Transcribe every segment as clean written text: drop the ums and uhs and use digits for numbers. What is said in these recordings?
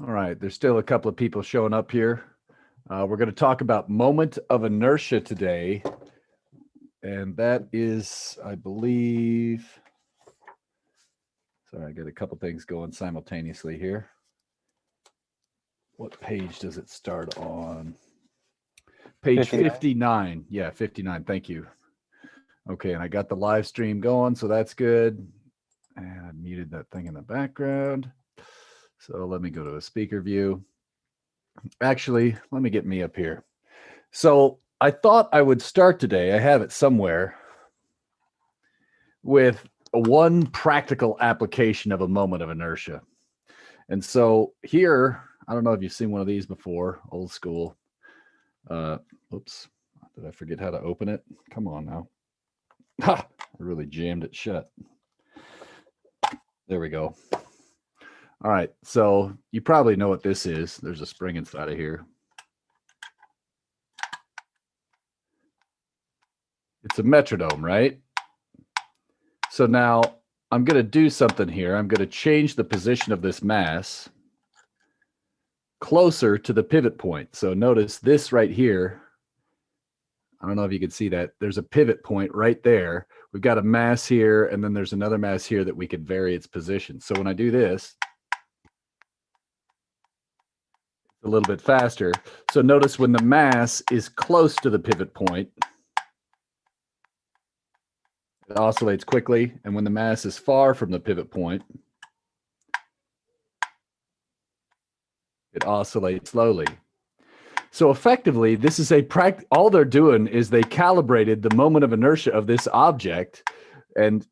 All right, there's still a couple of people showing up here. We're going to talk about moment of inertia today. And that is, I believe, sorry, I got a couple things going simultaneously here. What page does it start on? Page 59. Yeah, 59. Thank you. Okay, and I got the live stream going, so that's good. And I muted that thing in the background. So let me go to a speaker view. Actually, let me get me up here. So I thought I would start today, I have it somewhere, with one practical application of a moment of inertia. And so here, I don't know if you've seen one of these before, old school. Oops, did I forget how to open it? Come on now. Ha! I really jammed it shut. There we go. All right, so you probably know what this is. There's a spring inside of here. It's a metronome, right? So now I'm going to do something here. I'm going to change the position of this mass closer to the pivot point. So notice this right here. I don't know if you can see that. There's a pivot point right there. We've got a mass here, and then there's another mass here that we could vary its position. So when I do this, a little bit faster. So notice when the mass is close to the pivot point, it oscillates quickly. And when the mass is far from the pivot point, it oscillates slowly. So effectively, this is all they're doing is they calibrated the moment of inertia of this object and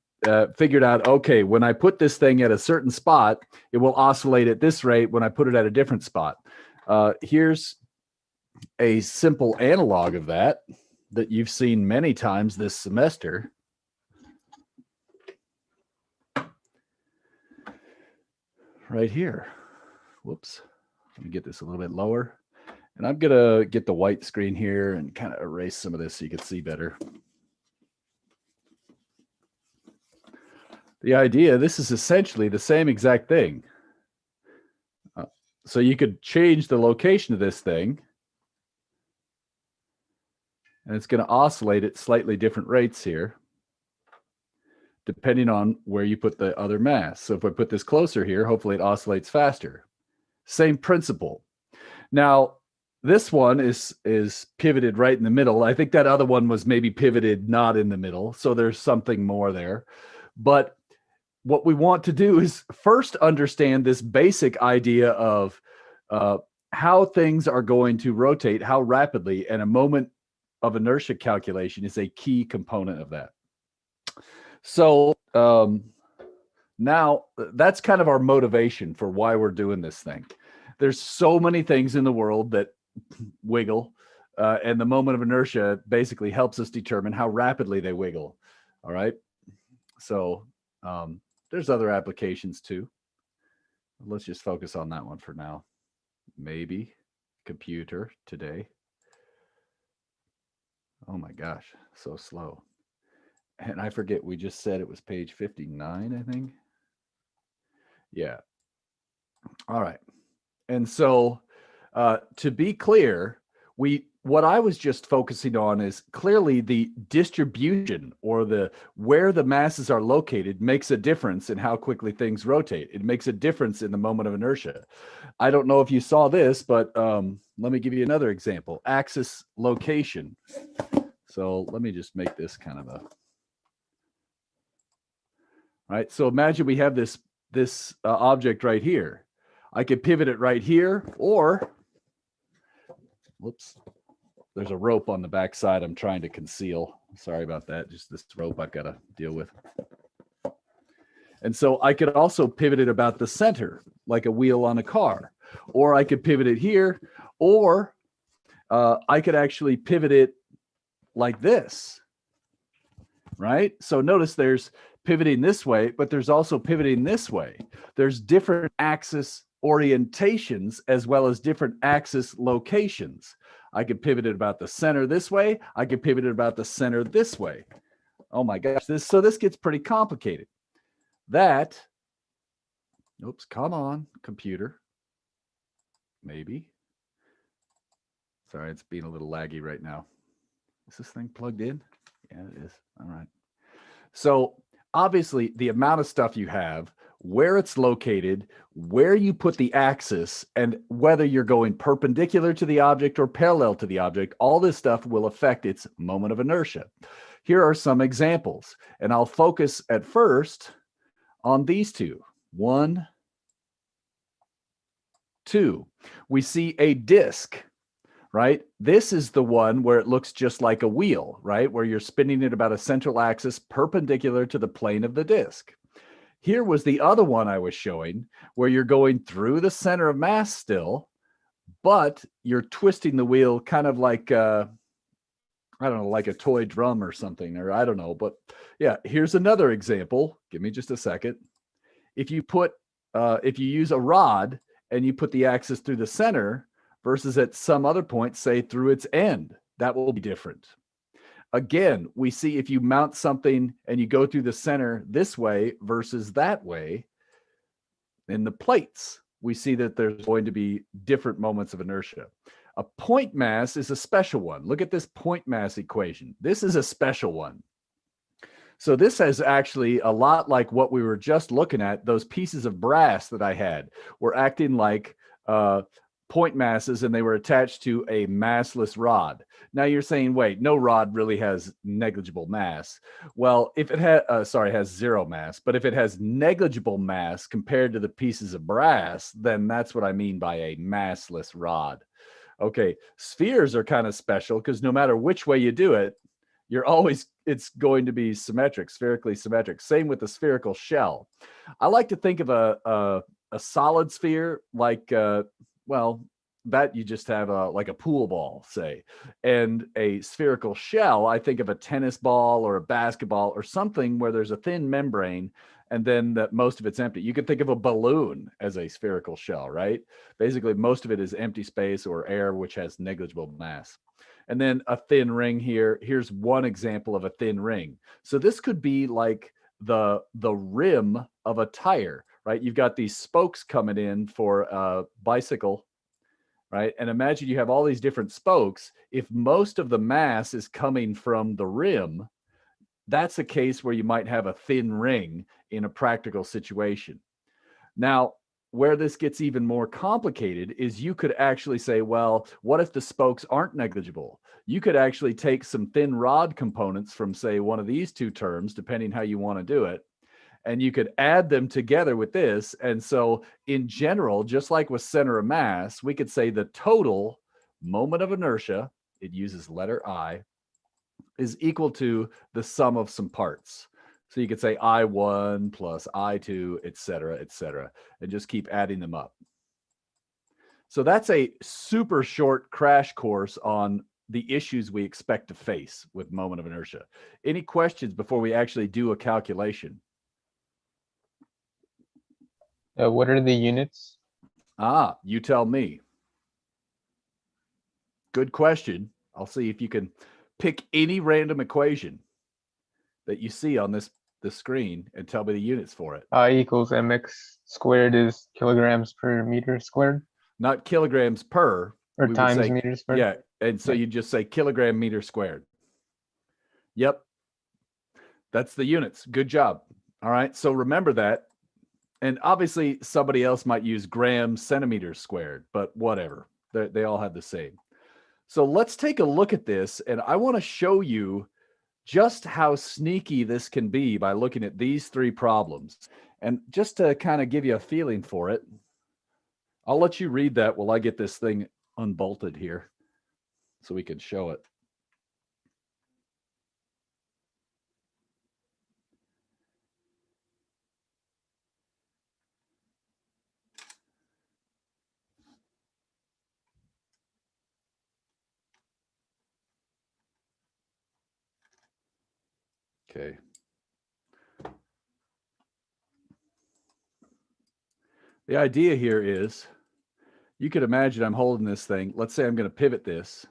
figured out, okay, when I put this thing at a certain spot, it will oscillate at this rate when I put it at a different spot. Here's a simple analog of that you've seen many times this semester. Right here. Whoops. Let me get this a little bit lower. And I'm going to get the white screen here and kind of erase some of this so you can see better. The idea, this is essentially the same exact thing. So you could change the location of this thing, and it's going to oscillate at slightly different rates here, depending on where you put the other mass. So if I put this closer here, hopefully it oscillates faster. Same principle. Now, this one is pivoted right in the middle. I think that other one was maybe pivoted not in the middle, so there's something more there. But what we want to do is first understand this basic idea of how things are going to rotate, how rapidly, and a moment of inertia calculation is a key component of that. So now that's kind of our motivation for why we're doing this thing. There's so many things in the world that wiggle, and the moment of inertia basically helps us determine how rapidly they wiggle. All right. So there's other applications too. Let's just focus on that one for now. Maybe computer today. Oh my gosh, so slow. And I forget, we just said it was page 59, I think. Yeah. All right. And so to be clear, what I was just focusing on is clearly the distribution or where the masses are located makes a difference in how quickly things rotate. It makes a difference in the moment of inertia. I don't know if you saw this, but let me give you another example. Axis location. So let me just make this kind of a, right? So imagine we have this object right here. I could pivot it right here, or, whoops, there's a rope on the back side I'm trying to conceal. Sorry about that. Just this rope I've got to deal with. And so I could also pivot it about the center, like a wheel on a car, or I could pivot it here, or I could actually pivot it like this, right? So notice there's pivoting this way, but there's also pivoting this way. There's different axis orientations as well as different axis locations. I could pivot it about the center this way. I could pivot it about the center this way. Oh my gosh, this gets pretty complicated. Oops, come on, computer. Maybe. Sorry, it's being a little laggy right now. Is this thing plugged in? Yeah, it is. All right. So obviously the amount of stuff you have, where it's located, where you put the axis, and whether you're going perpendicular to the object or parallel to the object, all this stuff will affect its moment of inertia. Here are some examples, and I'll focus at first on these two. 1, 2. We see a disk, right? This is the one where it looks just like a wheel, right? Where you're spinning it about a central axis perpendicular to the plane of the disk. Here was the other one I was showing where you're going through the center of mass still, but you're twisting the wheel kind of like, I don't know, like a toy drum or something, or I don't know. But yeah, here's another example. Give me just a second. If you use a rod and you put the axis through the center versus at some other point, say through its end, that will be different. Again, we see if you mount something and you go through the center this way versus that way, in the plates, we see that there's going to be different moments of inertia. A point mass is a special one. Look at this point mass equation. This is a special one. So this is actually a lot like what we were just looking at. Those pieces of brass that I had were acting like point masses, and they were attached to a massless rod. Now you're saying, wait, no rod really has negligible mass. Well, if it has zero mass, but if it has negligible mass compared to the pieces of brass, then that's what I mean by a massless rod. Okay, spheres are kind of special because no matter which way you do it, it's going to be symmetric, spherically symmetric. Same with the spherical shell. I like to think of a solid sphere like, well, that you just have like a pool ball, say, and a spherical shell. I think of a tennis ball or a basketball or something where there's a thin membrane and then that most of it's empty. You could think of a balloon as a spherical shell, right? Basically, most of it is empty space or air, which has negligible mass. And then a thin ring here. Here's one example of a thin ring. So this could be like the rim of a tire, right? You've got these spokes coming in for a bicycle, right? And imagine you have all these different spokes. If most of the mass is coming from the rim, that's a case where you might have a thin ring in a practical situation. Now, where this gets even more complicated is you could actually say, well, what if the spokes aren't negligible? You could actually take some thin rod components from, say, one of these two terms, depending how you want to do it, and you could add them together with this. And so in general, just like with center of mass, we could say the total moment of inertia, it uses letter I, is equal to the sum of some parts. So you could say I1 plus I2, et cetera, and just keep adding them up. So that's a super short crash course on the issues we expect to face with moment of inertia. Any questions before we actually do a calculation? What are the units? You tell me. Good question. I'll see if you can pick any random equation that you see on the screen and tell me the units for it. I equals mx squared is kilograms per meter squared. Not kilograms per. Or times meter squared. Yeah, and so you just say kilogram meter squared. Yep. That's the units. Good job. All right, so remember that. And obviously somebody else might use grams centimeters squared, but whatever. They all have the same. So let's take a look at this, and I want to show you just how sneaky this can be by looking at these three problems. And just to kind of give you a feeling for it, I'll let you read that while I get this thing unbolted here so we can show it. Okay. The idea here is you could imagine I'm holding this thing. Let's say I'm going to pivot this.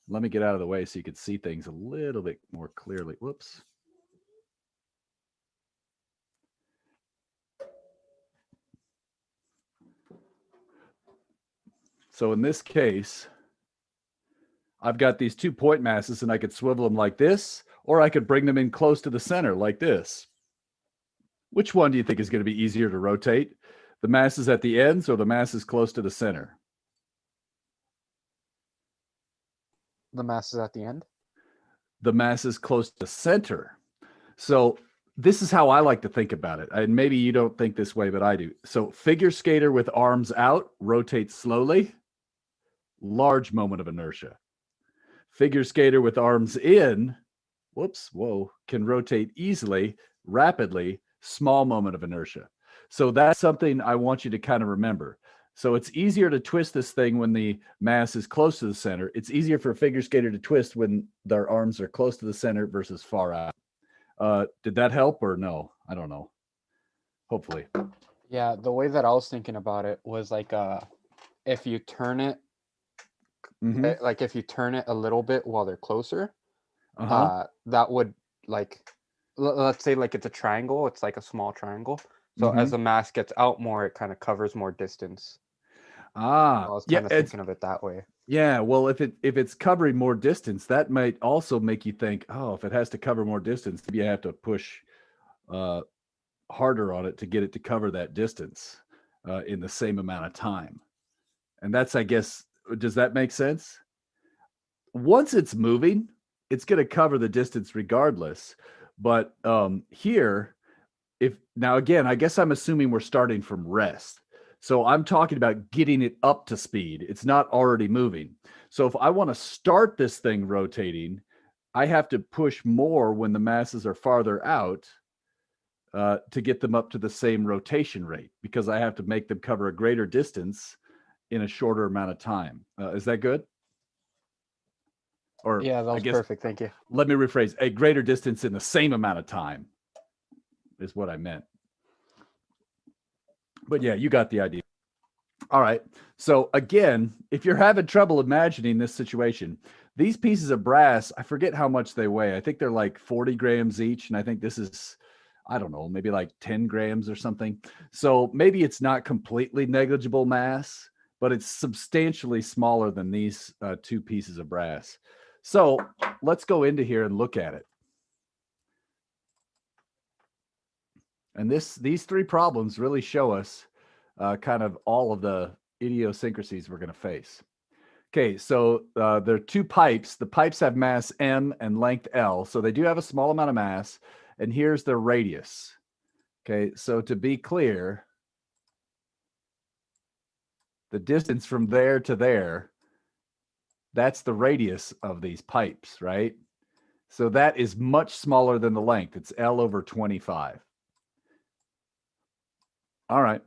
Let me get out of the way so you can see things a little bit more clearly. Whoops. So in this case, I've got these 2 point masses and I could swivel them like this, or I could bring them in close to the center like this. Which one do you think is going to be easier to rotate? The masses at the ends or the masses close to the center? The masses at the end. The masses close to the center. So this is how I like to think about it. And maybe you don't think this way, but I do. So figure skater with arms out, rotates slowly, large moment of inertia. Figure skater with arms in, can rotate easily, rapidly, small moment of inertia. So that's something I want you to kind of remember. So it's easier to twist this thing when the mass is close to the center. It's easier for a figure skater to twist when their arms are close to the center versus far out. Did that help or no? I don't know. Hopefully. Yeah, the way that I was thinking about it was like if you turn it like if you turn it a little bit while they're closer, that would like let's say like it's a triangle, it's like a small triangle. So as the mass gets out more, it kind of covers more distance. I was kind of thinking of it that way. Yeah, well, if it's covering more distance, that might also make you think, oh, if it has to cover more distance, maybe I have to push harder on it to get it to cover that distance in the same amount of time. And that's, I guess, does that make sense? Once it's moving, it's going to cover the distance regardless. But here, now again, I guess I'm assuming we're starting from rest. So I'm talking about getting it up to speed. It's not already moving. So if I want to start this thing rotating, I have to push more when the masses are farther out to get them up to the same rotation rate, because I have to make them cover a greater distance in a shorter amount of time. Is that good? Or yeah, that was perfect. Thank you. Let me rephrase. A greater distance in the same amount of time is what I meant. But yeah, you got the idea. All right. So again, if you're having trouble imagining this situation, these pieces of brass, I forget how much they weigh. I think they're like 40 grams each. And I think this is, I don't know, maybe like 10 grams or something. So maybe it's not completely negligible mass, but it's substantially smaller than these 2 pieces of brass. So let's go into here and look at it. And these 3 problems really show us kind of all of the idiosyncrasies we're going to face. Okay, so there are 2 pipes. The pipes have mass M and length L, so they do have a small amount of mass. And here's their radius. Okay, so to be clear, the distance from there to there, that's the radius of these pipes, right? So that is much smaller than the length. It's L over 25. All right.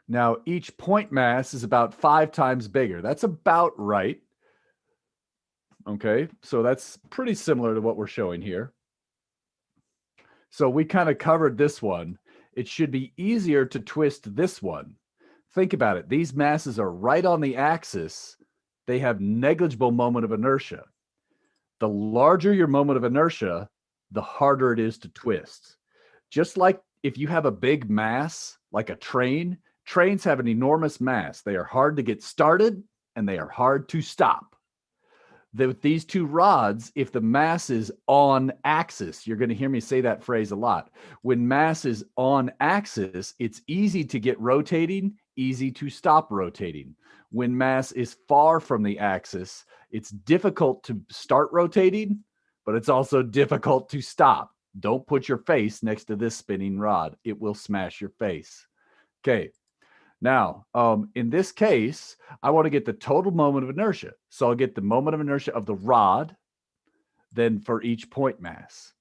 Now, each point mass is about 5 times bigger. That's about right. Okay, so that's pretty similar to what we're showing here. So we kind of covered this one. It should be easier to twist this one. Think about it. These masses are right on the axis. They have negligible moment of inertia. The larger your moment of inertia, the harder it is to twist. Just like if you have a big mass, like a train, trains have an enormous mass. They are hard to get started and they are hard to stop. With these 2 rods, if the mass is on axis, you're going to hear me say that phrase a lot. When mass is on axis, it's easy to get rotating, easy to stop rotating. When mass is far from the axis, it's difficult to start rotating, but it's also difficult to stop. Don't put your face next to this spinning rod. It will smash your face. Okay. Now, in this case, I want to get the total moment of inertia. So I'll get the moment of inertia of the rod, then for each point mass.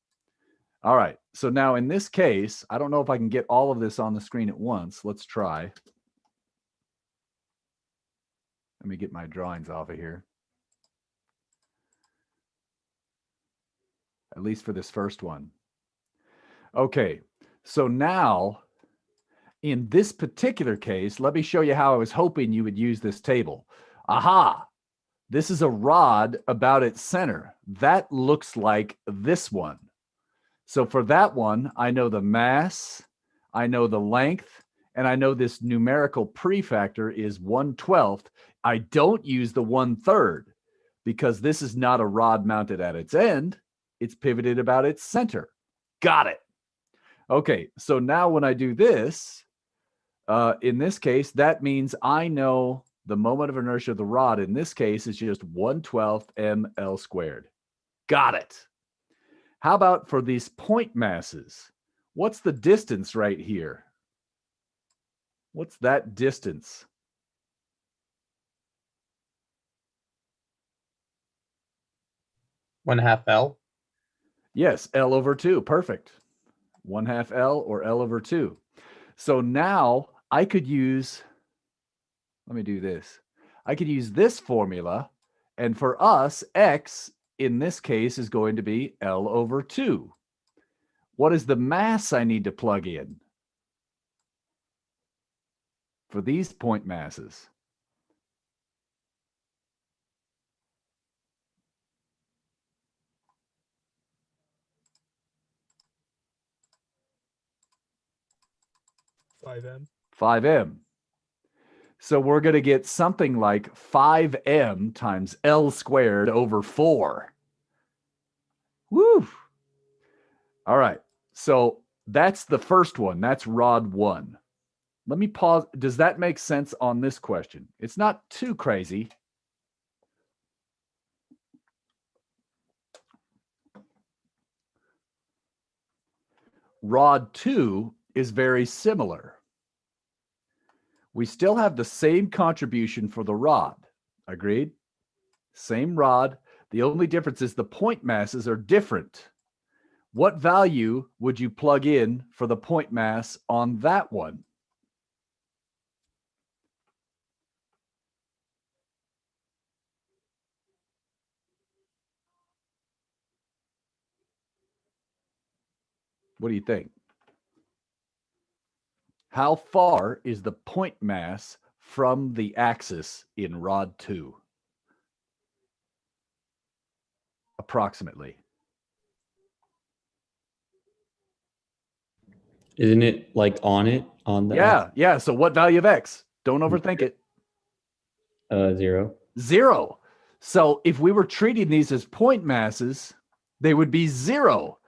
All right. So now in this case, I don't know if I can get all of this on the screen at once. Let's try. Let me get my drawings off of here. At least for this first one. Okay. So now, in this particular case, let me show you how I was hoping you would use this table. Aha! This is a rod about its center. That looks like this one. So for that one, I know the mass, I know the length, and I know this numerical prefactor is 1/12, I don't use the 1/3 because this is not a rod mounted at its end. It's pivoted about its center. Got it. Okay, so now when I do this, in this case, that means I know the moment of inertia of the rod in this case is just 1/12 ml squared. Got it. How about for these point masses? What's the distance right here? What's that distance? One half L. Yes, L over 2. Perfect. 1/2 L or L over 2. So now I could use, let me do this. I could use this formula, and for us, X in this case is going to be L over 2. What is the mass I need to plug in for these point masses? $5M. 5m. So we're going to get something like 5m times L squared over 4. Woo! All right. So that's the first one. That's rod 1. Let me pause. Does that make sense on this question? It's not too crazy. Rod 2 is very similar. We still have the same contribution for the rod. Agreed? Same rod. The only difference is the point masses are different. What value would you plug in for the point mass on that one? What do you think? How far is the point mass from the axis in rod 2? Approximately. Isn't it like on it? On the Yeah. So what value of X? Don't overthink it. 0. 0. So if we were treating these as point masses, they would be 0.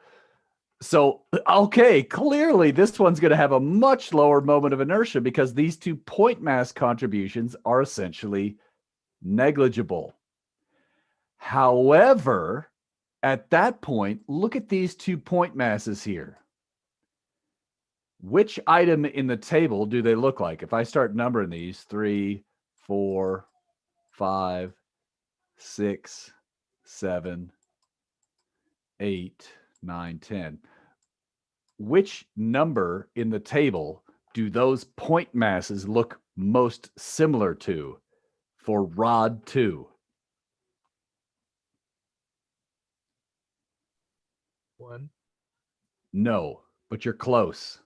So, okay, clearly this one's going to have a much lower moment of inertia because these two point mass contributions are essentially negligible. However, at that point, look at these 2 point masses here. Which item in the table do they look like? If I start numbering these, 3, 4, 5, 6, 7, 8, 9, 10. Which number in the table do those point masses look most similar to for rod 2? 1. No, but you're close.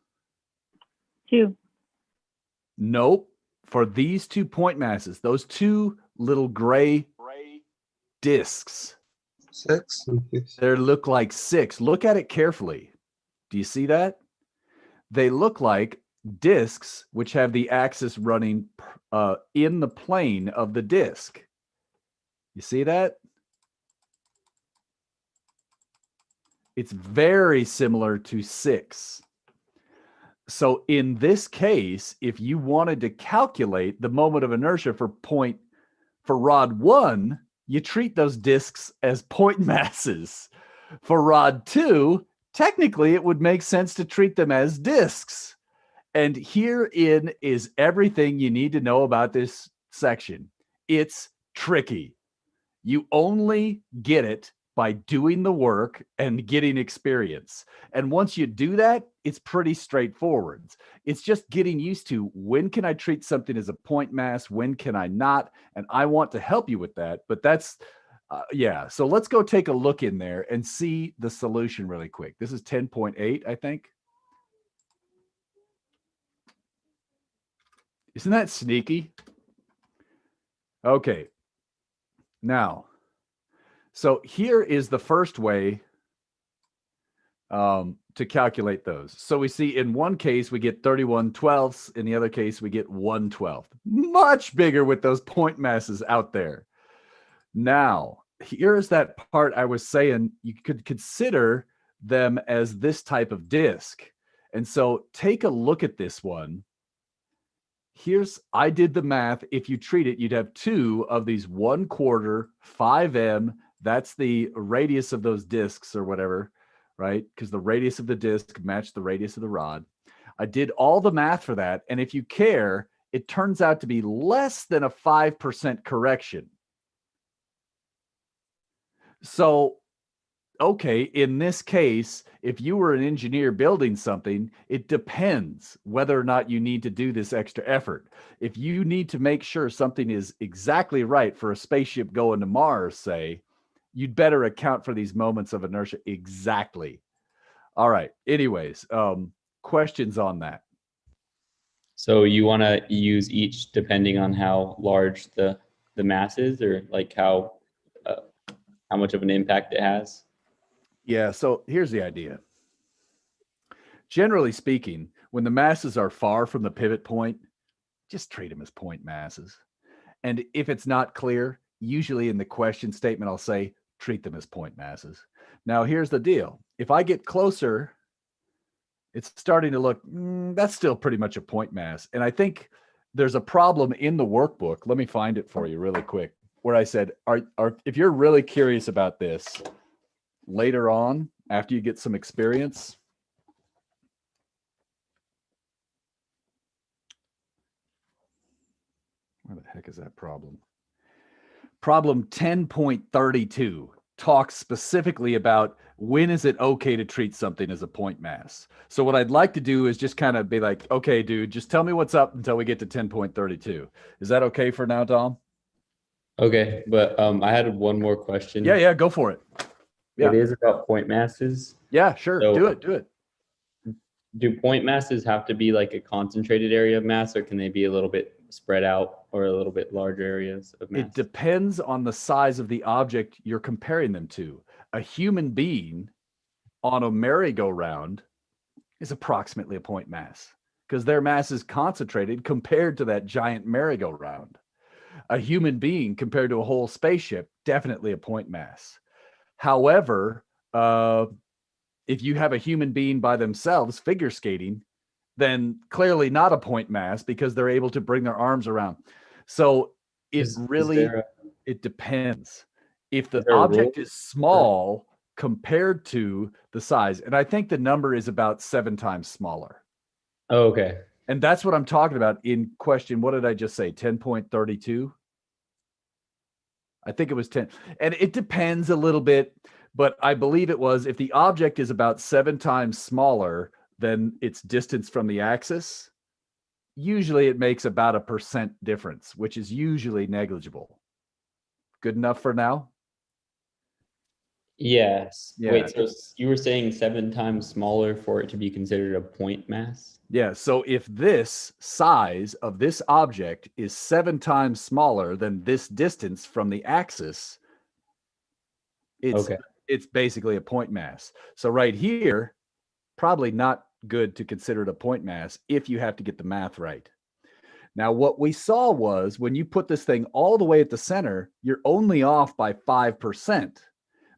2. Nope. For these 2 point masses, those 2 little gray discs, 6. they look like 6. Look at it carefully. Do you see that? They look like discs which have the axis running in the plane of the disc. You see that? It's very similar to 6. So in this case, if you wanted to calculate the moment of inertia for rod 1, you treat those discs as point masses. For rod 2, technically it would make sense to treat them as discs. And herein is everything you need to know about this section. It's tricky. You only get it by doing the work and getting experience. And once you do that, it's pretty straightforward. It's just getting used to when can I treat something as a point mass, when can I not? And I want to help you with that. But that's, yeah. So let's go take a look in there and see the solution really quick. This is 10.8, I think. Isn't that sneaky? Okay. Now, so here is the first way to calculate those. So we see in one case we get 31/12ths, in the other case we get 1/12. Much bigger with those point masses out there. Now, here's that part I was saying you could consider them as this type of disc. And so take a look at this one. I did the math. If you treat it, you'd have 2 of these 1/4 5M. That's the radius of those discs or whatever, right? Because the radius of the disc matched the radius of the rod. I did all the math for that. And if you care, it turns out to be less than a 5% correction. So, okay, in this case, if you were an engineer building something, it depends whether or not you need to do this extra effort. If you need to make sure something is exactly right for a spaceship going to Mars, say, you'd better account for these moments of inertia exactly. All right. Anyways, questions on that? So you want to use each depending on how large the mass is, or like how much of an impact it has? Yeah, so here's the idea. Generally speaking, when the masses are far from the pivot point, just treat them as point masses. And if it's not clear, usually in the question statement, I'll say, treat them as point masses. Now, here's the deal. If I get closer, it's starting to look, that's still pretty much a point mass. And I think there's a problem in the workbook. Let me find it for you really quick, where I said, if you're really curious about this, later on, after you get some experience, where the heck is that problem? Problem 10.32 talks specifically about when is it okay to treat something as a point mass. So what I'd like to do is just kind of be like, okay, dude, just tell me what's up until we get to 10.32. Is that okay for now, Dom? Okay, but I had one more question. Yeah, go for it. Yeah. It is about point masses. Yeah, sure. So, do it. Do point masses have to be like a concentrated area of mass, or can they be a little bit spread out or a little bit larger areas of mass? It depends on the size of the object you're comparing them to. A human being on a merry-go-round is approximately a point mass because their mass is concentrated compared to that giant merry-go-round. A human being compared to a whole spaceship, definitely a point mass. However, if you have a human being by themselves figure skating, then clearly not a point mass because they're able to bring their arms around. So it depends. If the object is small compared to the size, and I think the number is about 7 times smaller. Oh, okay. And that's what I'm talking about in question. What did I just say? 10.32? I think it was 10. And it depends a little bit, but I believe it was if the object is about 7 times smaller than its distance from the axis, usually it makes about a % difference, which is usually negligible. Good enough for now? Yes. Yeah. Wait, so you were saying 7 times smaller for it to be considered a point mass? Yeah. So if this size of this object is 7 times smaller than this distance from the axis, it's basically a point mass. So right here, probably not good to consider it a point mass if you have to get the math right. Now, what we saw was when you put this thing all the way at the center, you're only off by 5%.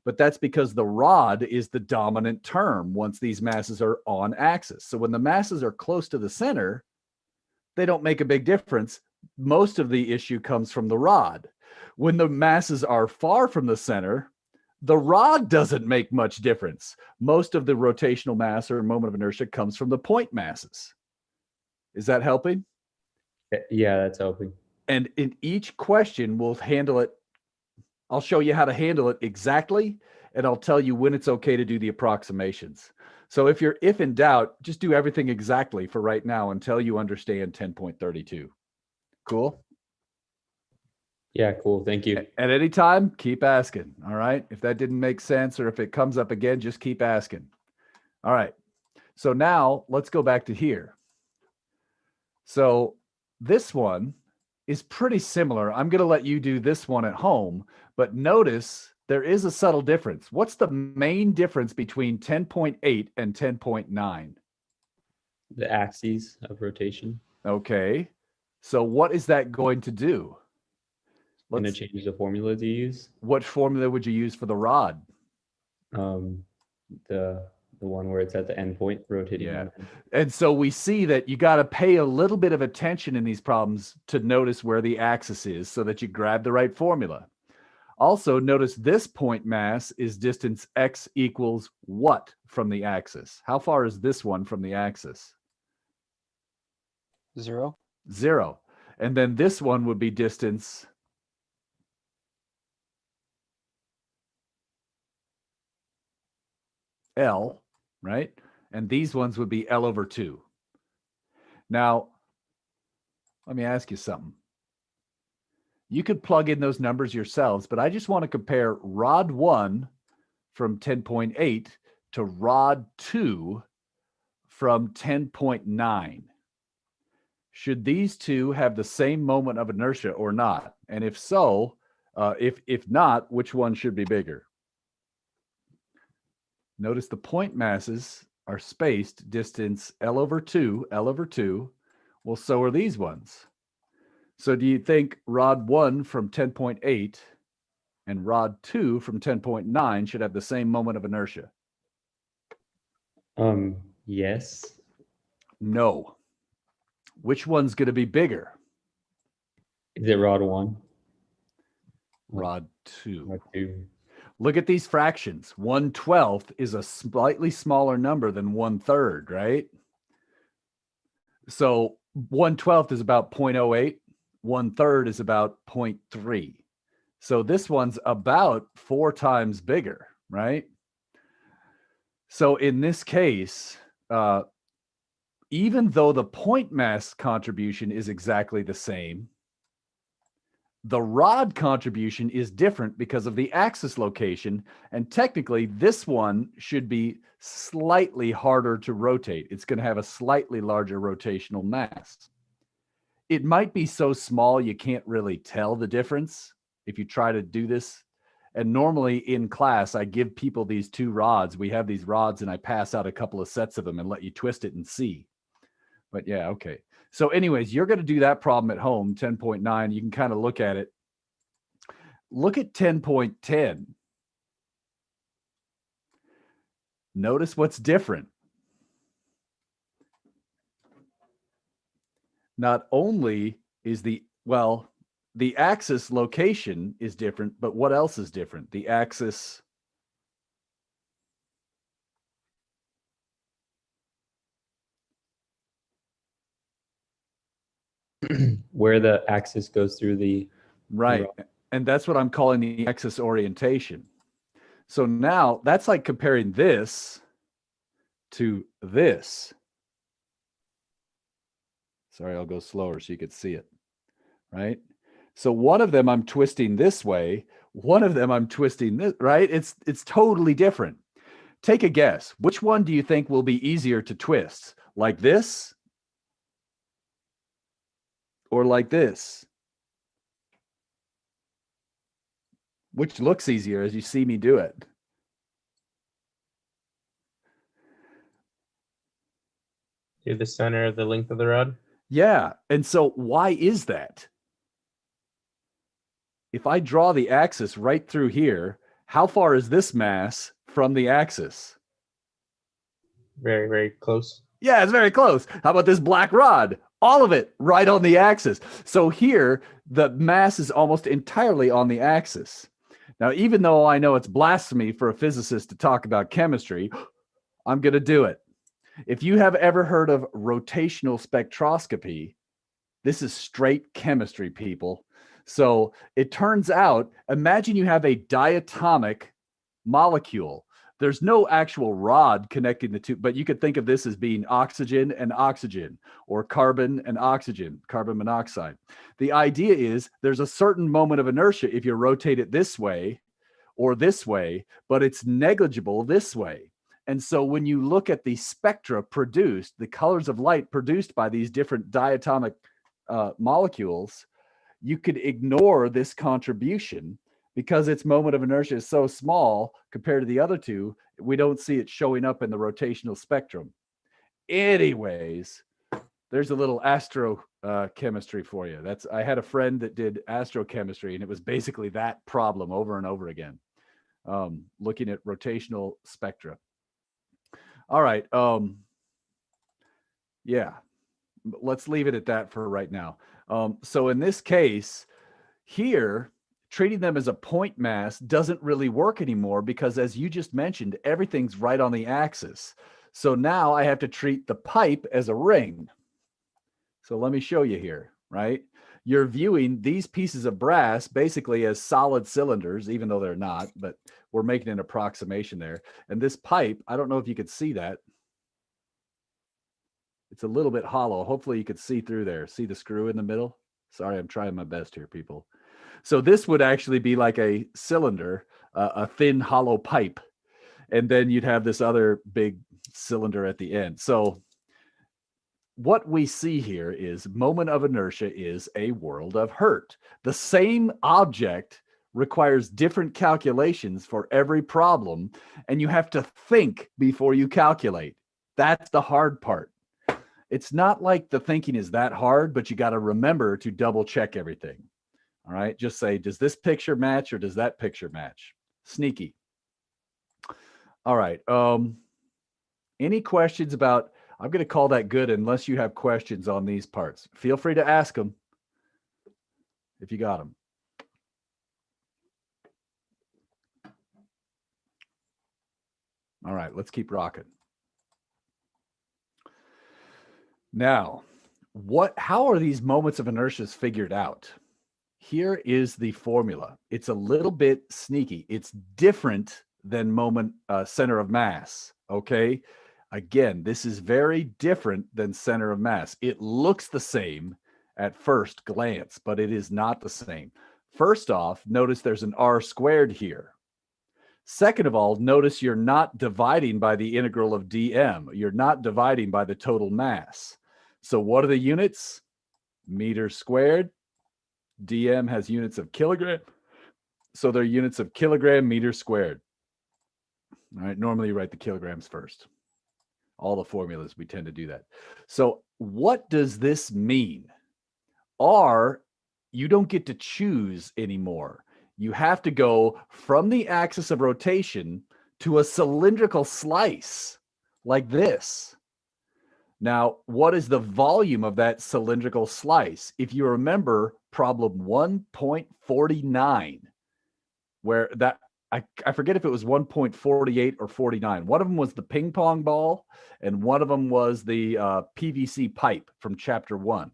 But that's because the rod is the dominant term once these masses are on axis. So when the masses are close to the center, they don't make a big difference. Most of the issue comes from the rod. When the masses are far from the center, the rod doesn't make much difference. Most of the rotational mass or moment of inertia comes from the point masses. Is that helping? Yeah, that's helping. And in each question, we'll handle it. I'll show you how to handle it exactly, and I'll tell you when it's okay to do the approximations. So if in doubt, just do everything exactly for right now until you understand 10.32. Cool? Yeah, cool. Thank you. At any time, keep asking. All right. If that didn't make sense or if it comes up again, just keep asking. All right. So now let's go back to here. So this one is pretty similar. I'm going to let you do this one at home, but notice there is a subtle difference. What's the main difference between 10.8 and 10.9? The axes of rotation. Okay. So what is that going to do? Going to change the formula to use. What formula would you use for the rod? The one where it's at the end point rotating. Yeah. one end. And so we see that you got to pay a little bit of attention in these problems to notice where the axis is so that you grab the right formula. Also, notice this point mass is distance x equals what from the axis? How far is this one from the axis? 0. 0. And then this one would be distance L, right? And these ones would be L over 2. Now, let me ask you something. You could plug in those numbers yourselves, but I just want to compare rod 1 from 10.8 to rod 2 from 10.9. Should these two have the same moment of inertia or not? And if so, if not, which one should be bigger? Notice the point masses are spaced distance L over 2. Well, so are these ones. So do you think rod 1 from 10.8 and rod 2 from 10.9 should have the same moment of inertia? Yes. No. Which one's going to be bigger? Is it rod 1? Rod 2. Rod 2. Look at these fractions. 1/12 is a slightly smaller number than 1/3, right? So 1/12 is about 0.08. 1/3 is about 0.3. So this one's about 4 times bigger, right? So in this case, even though the point mass contribution is exactly the same, the rod contribution is different because of the axis location. And technically, this one should be slightly harder to rotate. It's going to have a slightly larger rotational mass. It might be so small you can't really tell the difference if you try to do this. And normally in class, I give people these 2 rods. We have these rods and I pass out a couple of sets of them and let you twist it and see. But yeah, okay. So anyways, you're going to do that problem at home, 10.9. You can kind of look at it. Look at 10.10. Notice what's different. Not only is the axis location is different, but what else is different? The axis. Where the axis goes through the Right. And that's what I'm calling the axis orientation. So now that's like comparing this to this. Sorry, I'll go slower so you could see it. Right. So one of them I'm twisting this way. One of them I'm twisting this, right? It's totally different. Take a guess. Which one do you think will be easier to twist? Like this? Or like this? Which looks easier as you see me do it? Do the center of the length of the rod. Yeah. And so why is that? If I draw the axis right through here, how far is this mass from the axis? Very, very close. Yeah, it's very close. How about this black rod? All of it right on the axis. So here, the mass is almost entirely on the axis. Now, even though I know it's blasphemy for a physicist to talk about chemistry, I'm going to do it. If you have ever heard of rotational spectroscopy, this is straight chemistry, people. So it turns out, imagine you have a diatomic molecule. There's no actual rod connecting the two, but you could think of this as being oxygen and oxygen, or carbon and oxygen, carbon monoxide. The idea is there's a certain moment of inertia if you rotate it this way or this way, but it's negligible this way. And so when you look at the spectra produced, the colors of light produced by these different diatomic molecules, you could ignore this contribution because its moment of inertia is so small compared to the other two, we don't see it showing up in the rotational spectrum. Anyways, there's a little astro chemistry for you. I had a friend that did astrochemistry, and it was basically that problem over and over again, looking at rotational spectra. All right. Yeah, let's leave it at that for right now. So in this case here, treating them as a point mass doesn't really work anymore because, as you just mentioned, everything's right on the axis. So now I have to treat the pipe as a ring. So let me show you here, right? You're viewing these pieces of brass basically as solid cylinders, even though they're not, but we're making an approximation there. And this pipe, I don't know if you could see that. It's a little bit hollow. Hopefully you could see through there. See the screw in the middle? Sorry, I'm trying my best here, people. So this would actually be like a cylinder, a thin hollow pipe. And then you'd have this other big cylinder at the end. So what we see here is moment of inertia is a world of hurt. The same object requires different calculations for every problem, and you have to think before you calculate. That's the hard part. It's not like the thinking is that hard, but you got to remember to double check everything. All right, just say, does this picture match or does that picture match? Sneaky. All right. Any questions about, I'm going to call that good unless you have questions on these parts. Feel free to ask them if you got them. All right, let's keep rocking. Now, how are these moments of inertia figured out? Here is the formula. It's a little bit sneaky. It's different than moment center of mass, okay? Again, this is very different than center of mass. It looks the same at first glance, but it is not the same. First off, notice there's an r squared here. Second of all, notice you're not dividing by the integral of dm. You're not dividing by the total mass. So what are the units? Meters squared. dm has units of kilogram. So they're units of kilogram meter squared. All right, normally you write the kilograms first. All the formulas, we tend to do that. So what does this mean? R, you don't get to choose anymore. You have to go from the axis of rotation to a cylindrical slice like this. Now, what is the volume of that cylindrical slice? If you remember problem 1.49, where that, I forget if it was 1.48 or 49. One of them was the ping pong ball, and one of them was the PVC pipe from chapter 1.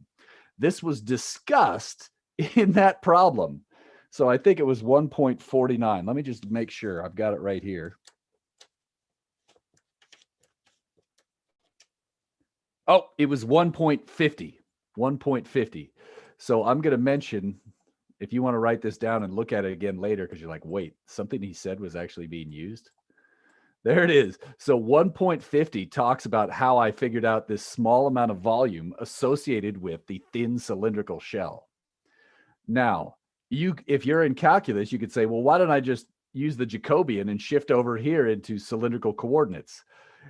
This was discussed in that problem. So I think it was 1.49. Let me just make sure I've got it right here. Oh, it was 1.50. 1.50. So I'm going to mention, if you want to write this down and look at it again later, because you're like, wait, something he said was actually being used. There it is. So 1.50 talks about how I figured out this small amount of volume associated with the thin cylindrical shell. Now, if you're in calculus, you could say, well, why don't I just use the Jacobian and shift over here into cylindrical coordinates?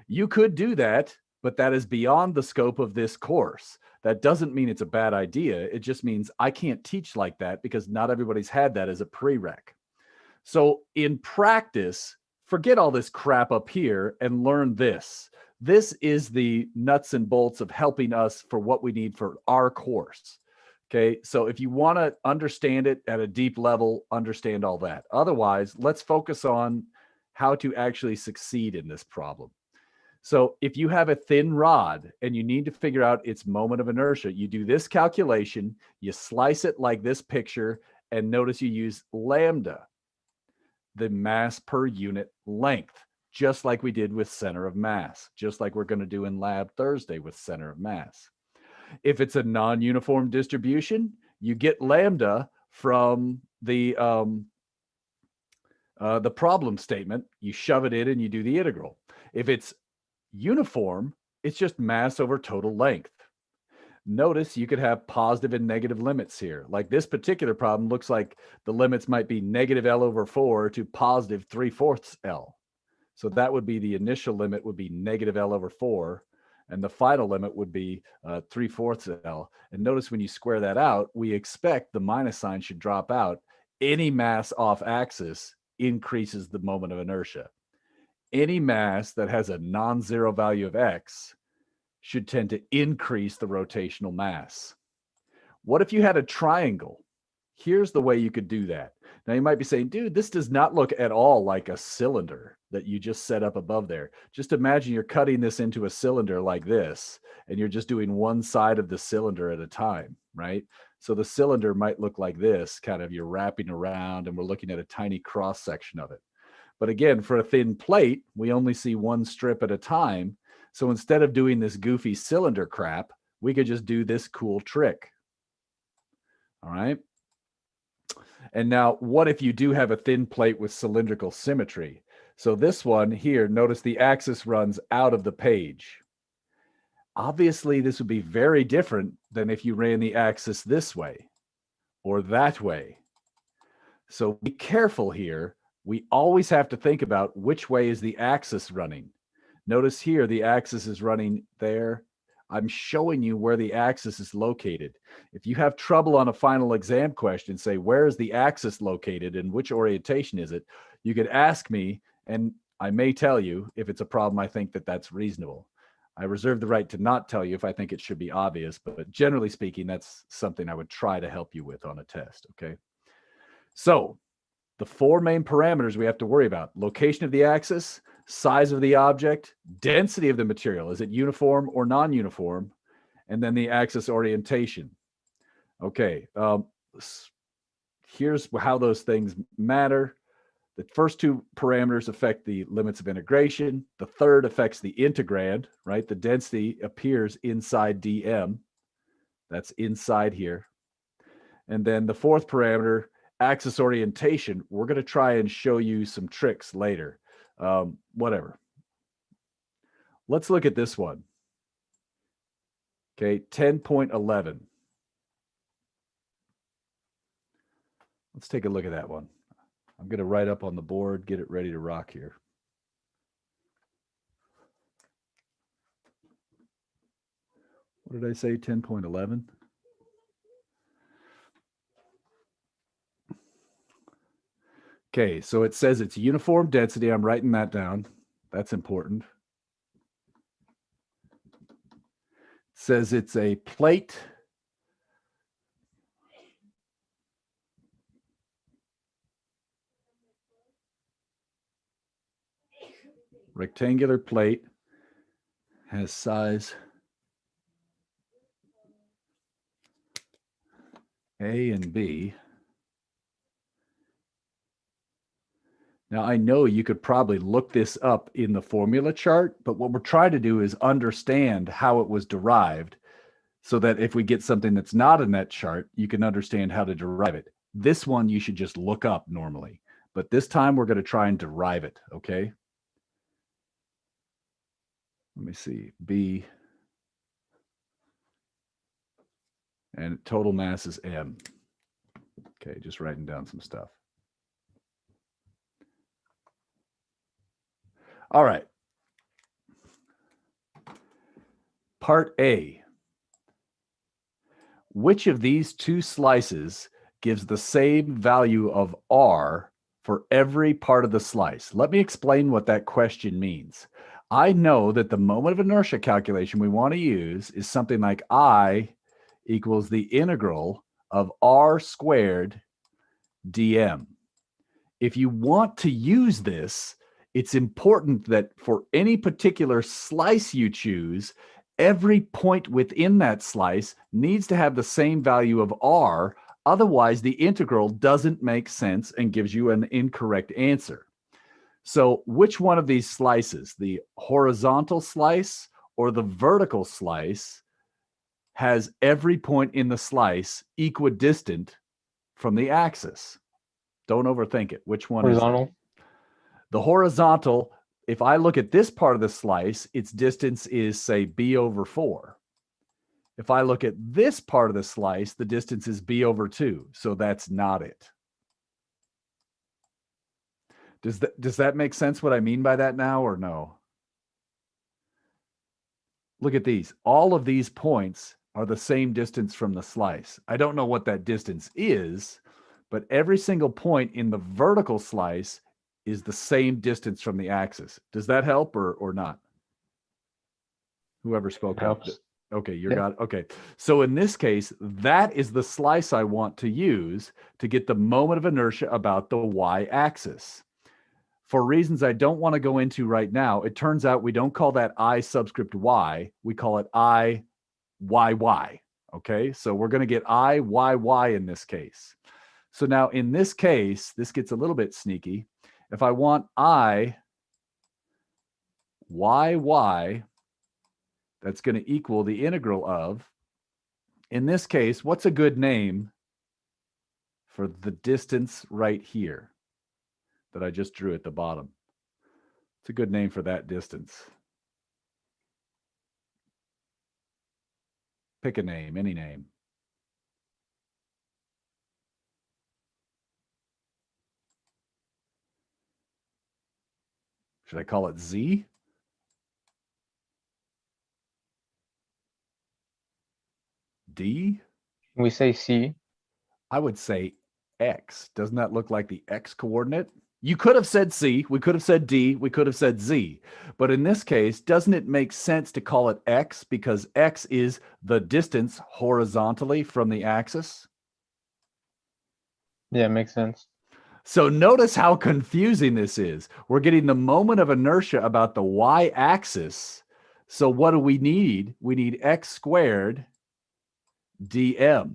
You could do that, but that is beyond the scope of this course. That doesn't mean it's a bad idea. It just means I can't teach like that because not everybody's had that as a prereq. So in practice, forget all this crap up here and learn this. This is the nuts and bolts of helping us for what we need for our course. Okay, so if you want to understand it at a deep level, understand all that. Otherwise, let's focus on how to actually succeed in this problem. So if you have a thin rod and you need to figure out its moment of inertia, you do this calculation, you slice it like this picture, and notice you use lambda, the mass per unit length, just like we did with center of mass, just like we're going to do in Lab Thursday with center of mass. If it's a non-uniform distribution, you get lambda from the problem statement. You shove it in and you do the integral. If it's uniform, it's just mass over total length. notice you could have positive and negative limits here. Like this particular problem looks like the limits might be negative L over 4 to positive 3/4 L. So that would be the initial limit would be negative L over 4. And the final limit would be 3/4 L. And notice when you square that out, we expect the minus sign should drop out. Any mass off axis increases the moment of inertia. Any mass that has a non-zero value of x should tend to increase the rotational mass. What if you had a triangle? Here's the way you could do that. Now you might be saying, dude, this does not look at all like a cylinder that you just set up above there. Just imagine you're cutting this into a cylinder like this, and you're just doing one side of the cylinder at a time, right? So the cylinder might look like this, kind of you're wrapping around and we're looking at a tiny cross section of it. But again, for a thin plate, we only see one strip at a time. So instead of doing this goofy cylinder crap, we could just do this cool trick. All right. And now what if you do have a thin plate with cylindrical symmetry? So this one here, notice the axis runs out of the page. Obviously, this would be very different than if you ran the axis this way or that way. So be careful here. We always have to think about which way is the axis running. Notice here, the axis is running there. I'm showing you where the axis is located. If you have trouble on a final exam question, say, where is the axis located and which orientation is it? You could ask me, and I may tell you if it's a problem I think that that's reasonable. I reserve the right to not tell you if I think it should be obvious, but generally speaking, that's something I would try to help you with on a test, okay? So the four main parameters we have to worry about: location of the axis, size of the object, density of the material. Is it uniform or non-uniform? And then the axis orientation. Okay, here's how those things matter. The first two parameters affect the limits of integration. The third affects the integrand, right? The density appears inside dm. That's inside here. And then the fourth parameter, axis orientation, we're going to try and show you some tricks later. Whatever. Let's look at this one. Okay, 10.11. Let's take a look at that one. I'm going to write up on the board, get it ready to rock here. What did I say, 10.11? Okay, so it says it's uniform density. I'm writing that down. That's important. It says it's a plate rectangular plate, has size A and B. Now, I know you could probably look this up in the formula chart, but what we're trying to do is understand how it was derived so that if we get something that's not in that chart, you can understand how to derive it. This one you should just look up normally, but this time we're going to try and derive it, okay? Let me see, B, and total mass is M. Okay, just writing down some stuff. All right. Part A. Which of these two slices gives the same value of R for every part of the slice? Let me explain what that question means. I know that the moment of inertia calculation we want to use is something like I equals the integral of R squared dm. If you want to use this, it's important that for any particular slice you choose, every point within that slice needs to have the same value of R. Otherwise, the integral doesn't make sense and gives you an incorrect answer. So which one of these slices, the horizontal slice or the vertical slice, has every point in the slice equidistant from the axis? Don't overthink it. Which one Horizontal. is it? The horizontal, if I look at this part of the slice, its distance is, say, B over 4. If I look at this part of the slice, the distance is b over 2. So that's not it. Does that make sense what I mean by that now or no? Look at these. All of these points are the same distance from the slice. I don't know what that distance is, but every single point in the vertical slice is the same distance from the axis. Does that help or not? Whoever spoke up. Helps. Okay, you Yeah. got it. Okay. So in this case, that is the slice I want to use to get the moment of inertia about the y-axis. For reasons I don't want to go into right now, it turns out we don't call that I subscript y. We call it I YY. Okay, so we're going to get I YY in this case. So now in this case, this gets a little bit sneaky. If I want I YY, that's going to equal the integral of, in this case, what's a good name for the distance right here that I just drew at the bottom? It's a good name for that distance. Pick a name, any name. Should I call it Z? D? Can we say C? I would say X. Doesn't that look like the X coordinate? You could have said C, we could have said D, we could have said Z. But in this case, doesn't it make sense to call it X because X is the distance horizontally from the axis? Yeah, makes sense. So notice how confusing this is. We're getting the moment of inertia about the y-axis. So what do we need? We need x squared dm.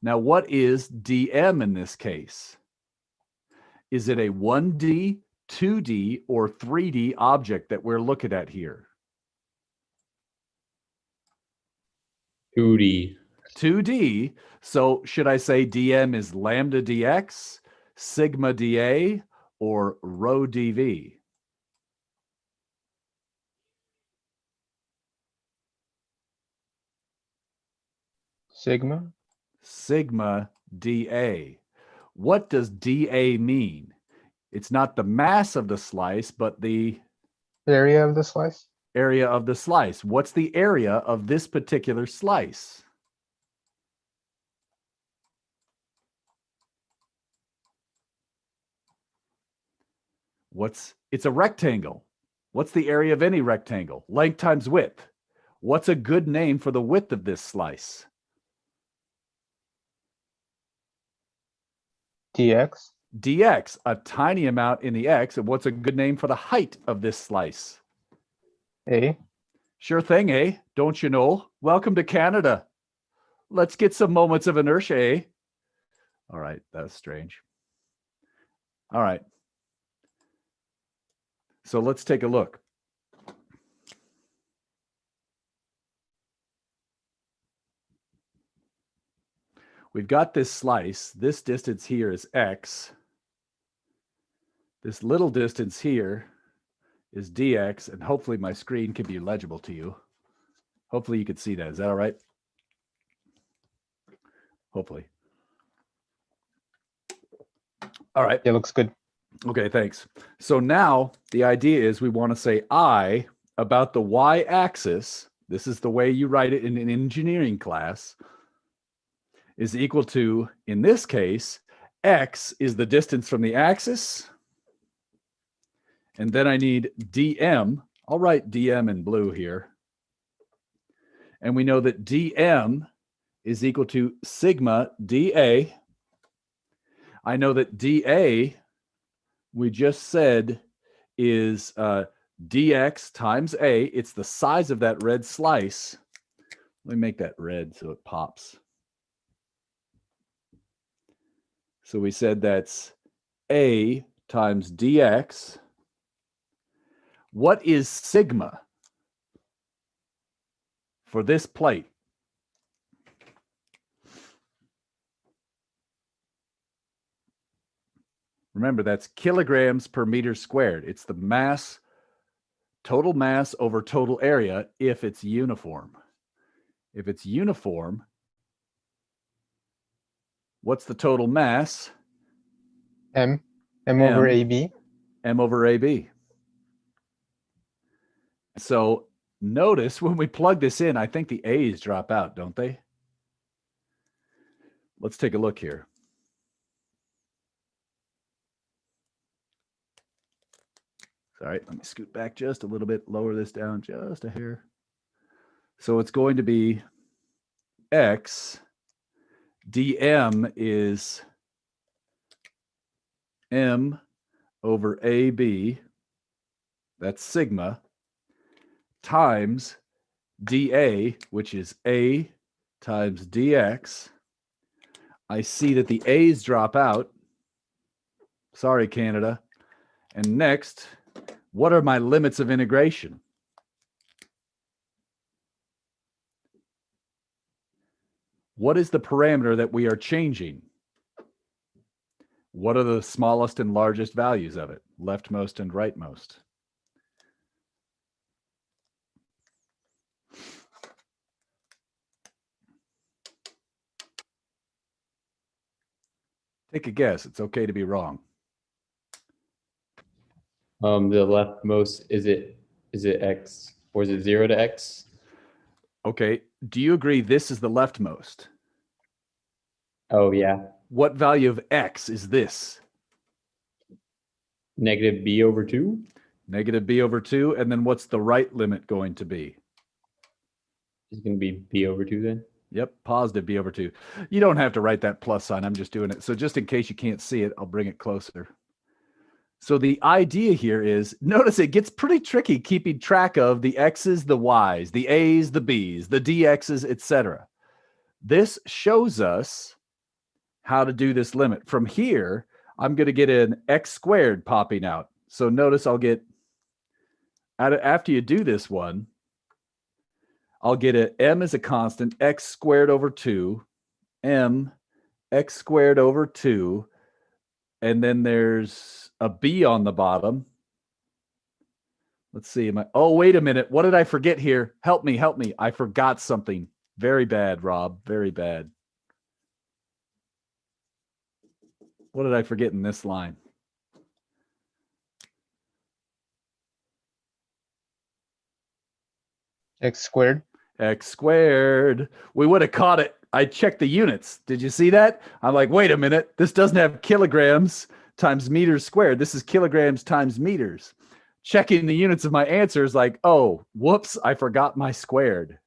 Now, what is dm in this case? Is it a 1D, 2D, or 3D object that we're looking at here? 2D. 2D. So should I say dm is lambda dx, sigma dA, or rho dv? Sigma? Sigma dA. What does dA mean? It's not the mass of the slice, but the Area of the slice? area of the slice. What's the area of this particular slice? It's a rectangle. What's the area of any rectangle? Length times width. What's a good name for the width of this slice? Dx? Dx, a tiny amount in the x. And what's a good name for the height of this slice? A? Sure thing, eh? Don't you know? Welcome to Canada. Let's get some moments of inertia, eh? All right, that's strange. All right. So let's take a look. We've got this slice. This distance here is x. This little distance here is dx, and hopefully my screen can be legible to you. Hopefully you can see that. Is that all right? Hopefully. All right. Yeah, looks good. Okay, thanks. So now the idea is we want to say I about the y-axis. This is the way you write it in an engineering class, is equal to, in this case, x is the distance from the axis. And then I need dm. I'll write dm in blue here. And we know that dm is equal to sigma dA. I know that dA, we just said, is dx times a. It's the size of that red slice. Let me make that red so it pops. So we said that's a times dx. What is sigma for this plate? Remember, that's kilograms per meter squared. It's the mass, total mass over total area if it's uniform. If it's uniform, what's the total mass? M over M. AB. M over AB. So notice when we plug this in, I think the A's drop out, don't they? Let's take a look here. Sorry, let me scoot back just a little bit, lower this down just a hair. So it's going to be X dm is M over AB, that's sigma, times dA, which is A times dx. I see that the A's drop out. Sorry, Canada. And next, what are my limits of integration? What is the parameter that we are changing? What are the smallest and largest values of it? Leftmost and rightmost. Take a guess. It's okay to be wrong. The leftmost, is it X or is it 0 to X? Okay. Do you agree this is the leftmost? Oh yeah. What value of X is this? Negative B over 2? Negative B over 2. And then what's the right limit going to be? It's going to be B over 2 then? Yep, positive B over 2. You don't have to write that plus sign. I'm just doing it. So just in case you can't see it, I'll bring it closer. So the idea here is, notice it gets pretty tricky keeping track of the X's, the Y's, the A's, the B's, the DX's, etc. This shows us how to do this limit. From here, I'm going to get an X squared popping out. So notice I'll get, after you do this one, I'll get a M as a constant, X squared over 2, M, X squared over 2, and then there's a B on the bottom. Let's see. Oh, wait a minute. What did I forget here? Help me, help me. I forgot something. Very bad, Rob. Very bad. What did I forget in this line? X squared. X squared. We would have caught it. I checked the units. Did you see that? I'm like, wait a minute. This doesn't have kilograms times meters squared. This is kilograms times meters. Checking the units of my answers like, oh, whoops, I forgot my squared.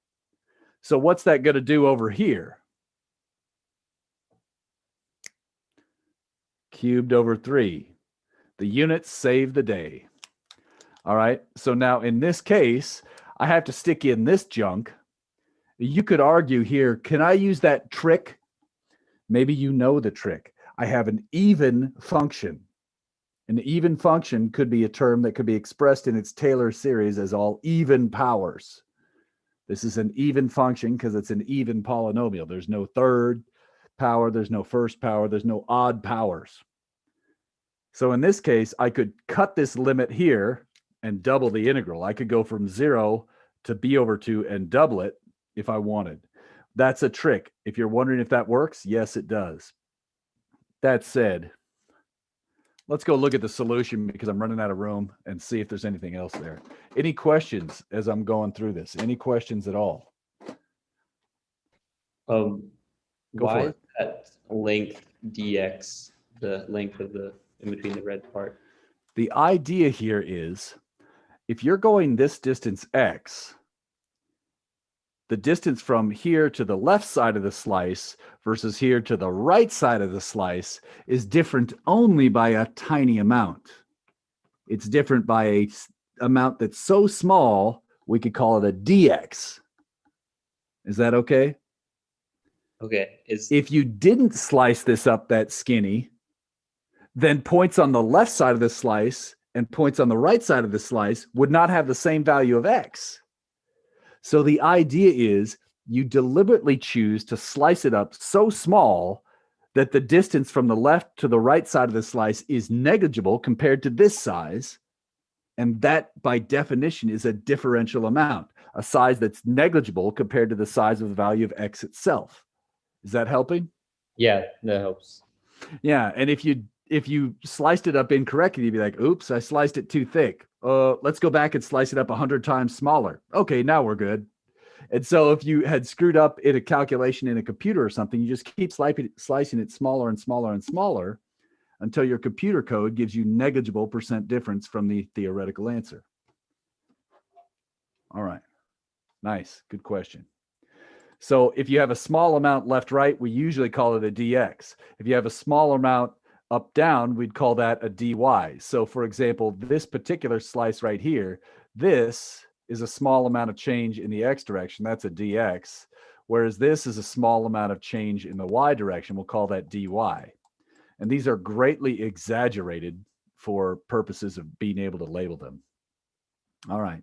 So what's that going to do over here? Cubed over 3. The units save the day. All right. So now in this case, I have to stick in this junk. You could argue here, can I use that trick? Maybe you know the trick. I have an even function. An even function could be a term that could be expressed in its Taylor series as all even powers. This is an even function because it's an even polynomial. There's no third power, there's no first power, there's no odd powers. So in this case, I could cut this limit here and double the integral. I could go from 0 to B over 2 and double it if I wanted. That's a trick. If you're wondering if that works, yes, it does. That said, let's go look at the solution because I'm running out of room and see if there's anything else there. Any questions as I'm going through this? Any questions at all? Go why for is that length dx the length of the in between the red part? The idea here is if you're going this distance x, the distance from here to the left side of the slice versus here to the right side of the slice is different only by a tiny amount. It's different by a amount that's so small, we could call it a dx. Is that okay? Okay. If you didn't slice this up that skinny, then points on the left side of the slice and points on the right side of the slice would not have the same value of x. So the idea is you deliberately choose to slice it up so small that the distance from the left to the right side of the slice is negligible compared to this size. And that, by definition, is a differential amount. a size that's negligible compared to the size of the value of x itself. Is that helping? Yeah, that helps. Yeah, and if you sliced it up incorrectly, you'd be like, oops, I sliced it too thick. Let's go back and slice it up 100 times smaller. Okay, now we're good. And so if you had screwed up in a calculation in a computer or something, you just keep slicing it smaller and smaller and smaller until your computer code gives you negligible % difference from the theoretical answer. All right. Nice. Good question. So if you have a small amount left-right, we usually call it a dx. If you have a small amount up-down, we'd call that a dy. So for example, this particular slice right here, this is a small amount of change in the x direction. That's a dx. Whereas this is a small amount of change in the y direction. We'll call that dy. And these are greatly exaggerated for purposes of being able to label them. All right.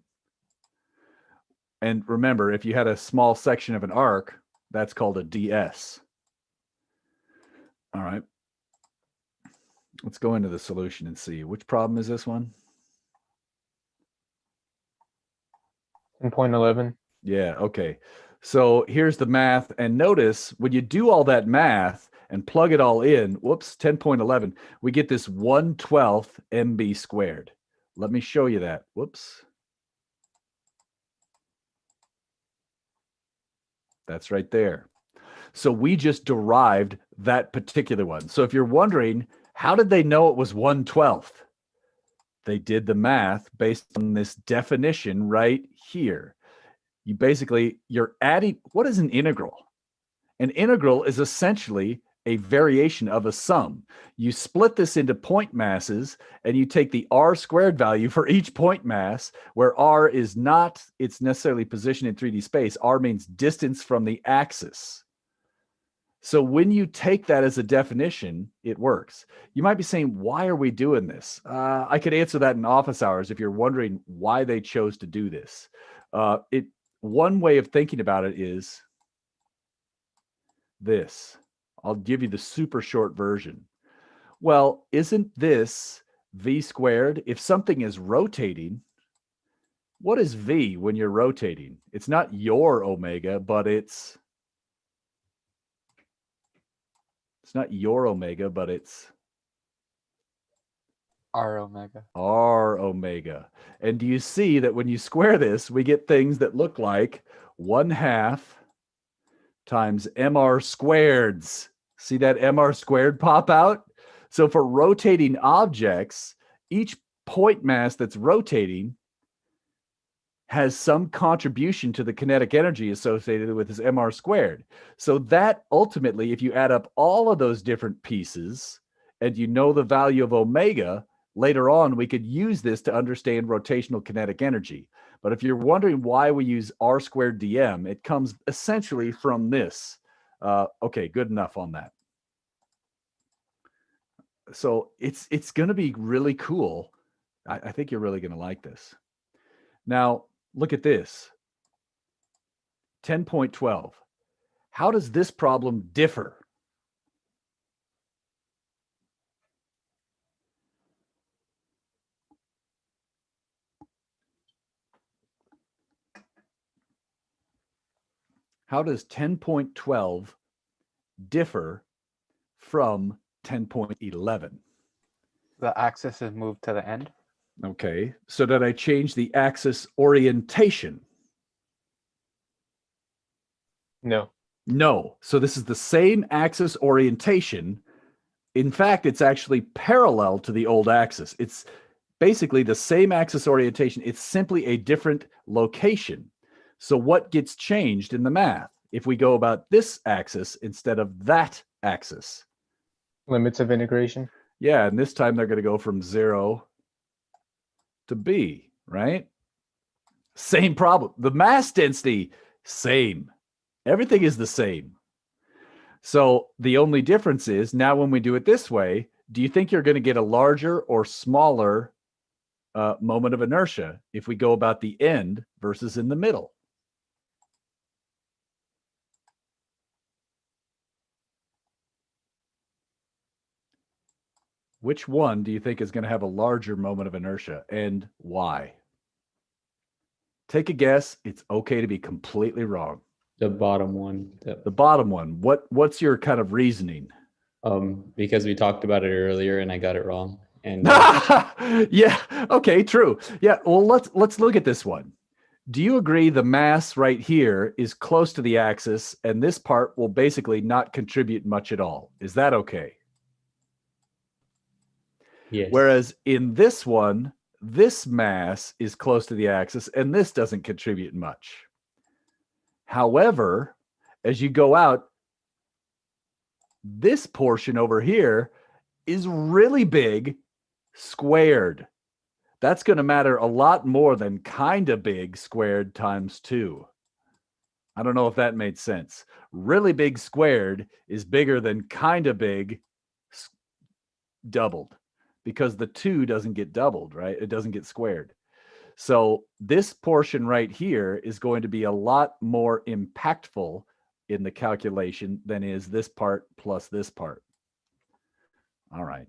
And remember, if you had a small section of an arc, that's called a ds. All right. Let's go into the solution and see. Which problem is this one? 10.11. Yeah, okay. So here's the math. And notice when you do all that math and plug it all in, whoops, 10.11, we get this 1/12 mb squared. Let me show you that. Whoops. That's right there. So we just derived that particular one. So if you're wondering, how did they know it was 1/12? They did the math based on this definition right here. You're adding, what is an integral? An integral is essentially a variation of a sum. You split this into point masses and you take the r squared value for each point mass, where r is not its necessarily position in 3D space. R means distance from the axis. So when you take that as a definition, it works. You might be saying, why are we doing this? I could answer that in office hours if you're wondering why they chose to do this. One way of thinking about it is this. I'll give you the super short version. Well, isn't this v squared? If something is rotating, what is v when you're rotating? It's not your omega, but it's not your omega, but it's R omega. r omega. And do you see that when you square this, we get things that look like 1/2 times mr squareds. See that mr squared pop out? So for rotating objects, each point mass that's rotating has some contribution to the kinetic energy associated with this mr squared. So that ultimately, if you add up all of those different pieces and you know the value of omega, later on we could use this to understand rotational kinetic energy. But if you're wondering why we use r squared dm, it comes essentially from this. Okay, good enough on that. So it's going to be really cool. I think you're really going to like this. Now, look at this. 10.12. How does this problem differ? How does 10.12 differ from 10.11? The axis is moved to the end. Okay, so did I change the axis orientation? No. No. So this is the same axis orientation. In fact, it's actually parallel to the old axis. It's basically the same axis orientation. It's simply a different location. So what gets changed in the math if we go about this axis instead of that axis? Limits of integration. Yeah, and this time they're going to go from 0 to b, right? Same problem. The mass density, same. Everything is the same. So the only difference is now when we do it this way, do you think you're going to get a larger or smaller moment of inertia if we go about the end versus in the middle? Which one do you think is going to have a larger moment of inertia and why? Take a guess. It's okay to be completely wrong. The bottom one. The bottom one. What's your kind of reasoning? Because we talked about it earlier and I got it wrong. And yeah. Okay. True. Yeah. Well, let's look at this one. Do you agree the mass right here is close to the axis, and this part will basically not contribute much at all? Is that okay? yes. Whereas in this one, this mass is close to the axis, and this doesn't contribute much. However, as you go out, this portion over here is really big squared. That's going to matter a lot more than kind of big squared times 2. I don't know if that made sense. Really big squared is bigger than kind of big doubled, because the 2 doesn't get doubled, right? It doesn't get squared. So this portion right here is going to be a lot more impactful in the calculation than is this part plus this part. All right.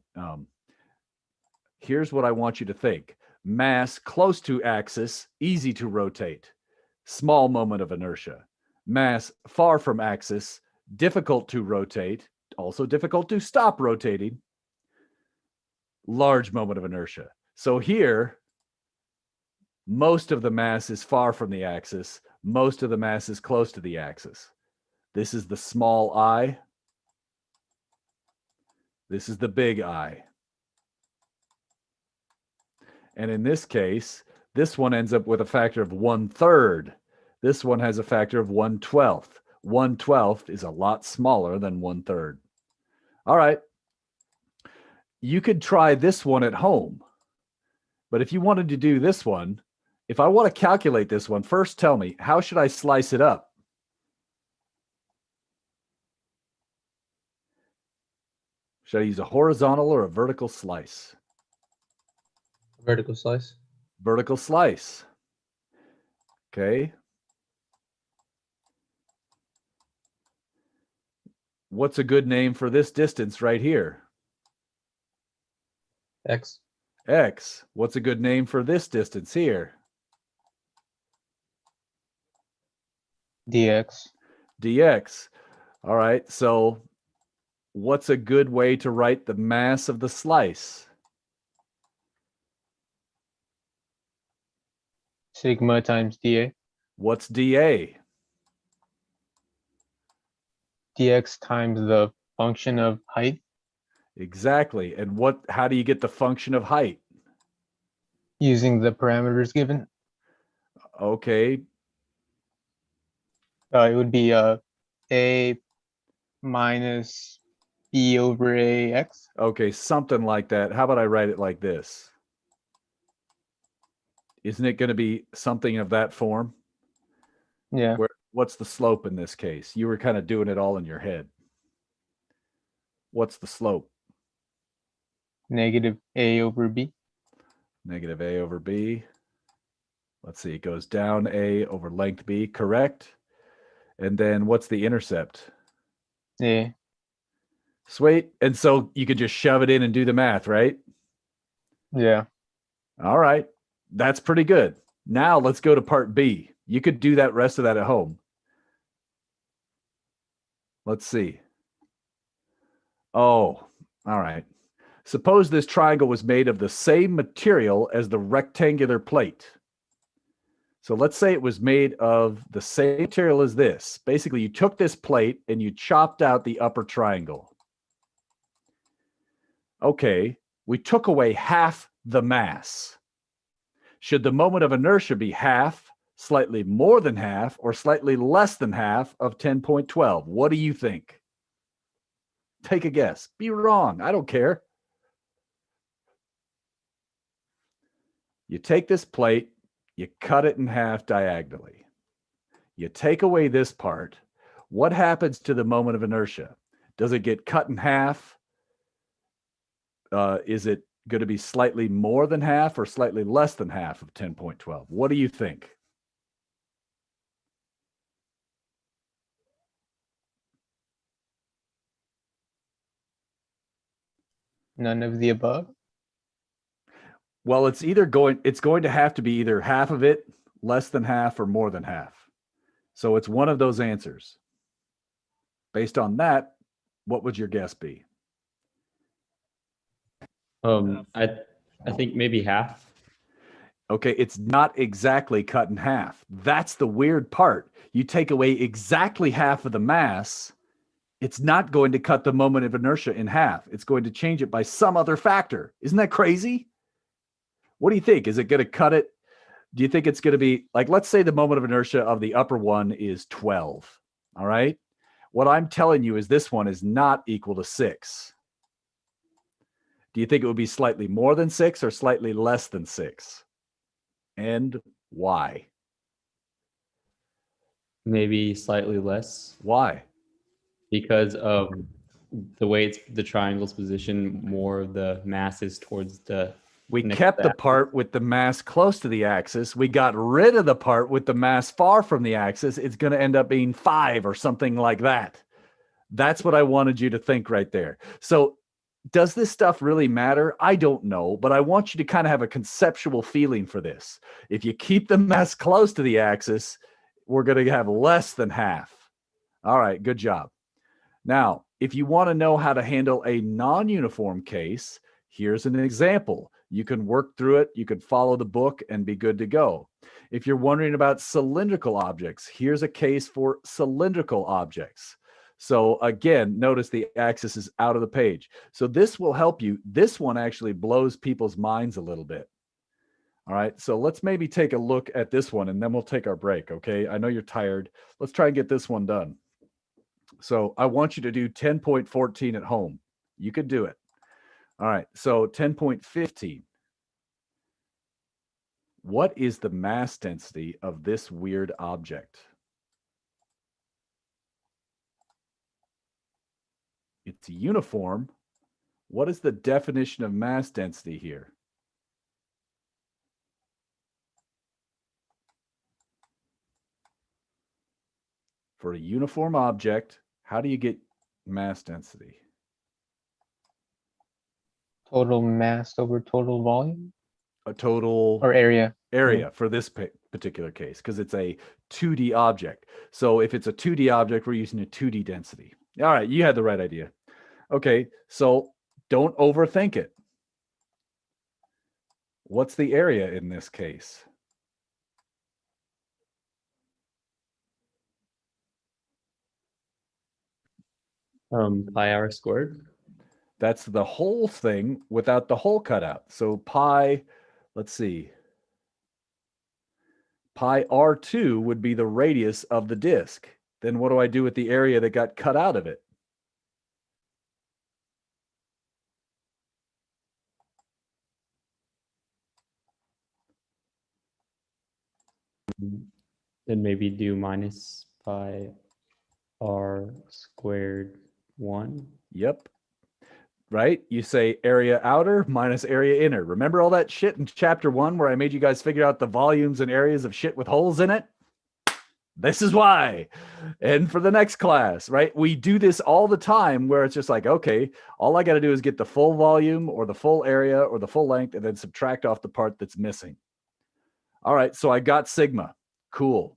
Here's what I want you to think. Mass close to axis, easy to rotate. Small moment of inertia. Mass far from axis, difficult to rotate. Also difficult to stop rotating. Large moment of inertia. So here, most of the mass is far from the axis. Most of the mass is close to the axis. This is the small I. This is the big I. And in this case, this one ends up with a factor of 1/3. This one has a factor of 1/12. 1/12 is a lot smaller than 1/3. All right. You could try this one at home. But if you wanted to do this one, if I want to calculate this one, first tell me, how should I slice it up? Should I use a horizontal or a vertical slice? Vertical slice. Vertical slice. Okay. What's a good name for this distance right here? X. X. What's a good name for this distance here? dx. Dx. All right. So what's a good way to write the mass of the slice? Sigma times dA. What's dA? dx times the function of height Exactly. And how do you get the function of height? using the parameters given. Okay. It would be a minus b over ax. Okay, something like that. How about I write it like this? Isn't it going to be something of that form? Yeah. What's the slope in this case? You were kind of doing it all in your head. What's the slope? Negative a over b. Negative a over b. Let's see, it goes down a over length b, correct? And then what's the intercept? A. Sweet. And so you could just shove it in and do the math, right? Yeah. All right. That's pretty good. Now let's go to part B. You could do that rest of that at home. Let's see. Oh, all right. Suppose this triangle was made of the same material as the rectangular plate. So let's say it was made of the same material as this. Basically, you took this plate and you chopped out the upper triangle. Okay, we took away half the mass. Should the moment of inertia be half, slightly more than half, or slightly less than half of 10.12? What do you think? Take a guess. Be wrong. I don't care. You take this plate, you cut it in half diagonally. You take away this part. What happens to the moment of inertia? Does it get cut in half? Is it going to be slightly more than half or slightly less than half of 10.12? What do you think? None of the above. Well, it's going to have to be either half of it less than half, or more than half. So it's one of those answers. Based on that, what would your guess be? I think maybe half. Okay, it's not exactly cut in half. That's the weird part. You take away exactly half of the mass, it's not going to cut the moment of inertia in half. It's going to change it by some other factor. Isn't that crazy? What do you think? Is it going to cut it? Do you think it's going to be like, let's say the moment of inertia of the upper one is 12. All right. What I'm telling you is this one is not equal to 6. Do you think it would be slightly more than 6 or slightly less than 6? And why? Maybe slightly less Why? because of the way the triangle's positioned. More of the mass is towards the. We next kept the axis. part with the mass close to the axis. We got rid of the part with the mass far from the axis. It's going to end up being 5 or something like that. That's what I wanted you to think right there. So does this stuff really matter? I don't know, but I want you to kind of have a conceptual feeling for this. If you keep the mass close to the axis, we're going to have less than half. All right, good job. Now, if you want to know how to handle a non-uniform case, here's an example. You can work through it. You can follow the book and be good to go. If you're wondering about cylindrical objects, here's a case for cylindrical objects. So again, notice the axis is out of the page. So this will help you. This one actually blows people's minds a little bit. All right, so let's maybe take a look at this one and then we'll take our break, okay? I know you're tired. Let's try and get this one done. So I want you to do 10.14 at home. You could do it. All right, so 10.15. What is the mass density of this weird object? It's uniform. What is the definition of mass density here? For a uniform object, how do you get mass density? Total mass over total volume A total or area. area for this particular case, because it's a 2D object. So if it's a 2D object, we're using a 2D density. All right, you had the right idea. Okay, so don't overthink it. What's the area in this case? Pi r squared. That's the whole thing without the hole cut out. So pi, let's see. Pi r2 would be the radius of the disk. Then what do I do with the area that got cut out of it? Then maybe do minus pi r squared 1. Yep. Right? You say area outer minus area inner. Remember all that shit in chapter 1 where I made you guys figure out the volumes and areas of shit with holes in it? This is why. And for the next class, right? We do this all the time where it's just like, okay, all I got to do is get the full volume or the full area or the full length and then subtract off the part that's missing. All right, so I got sigma. Cool.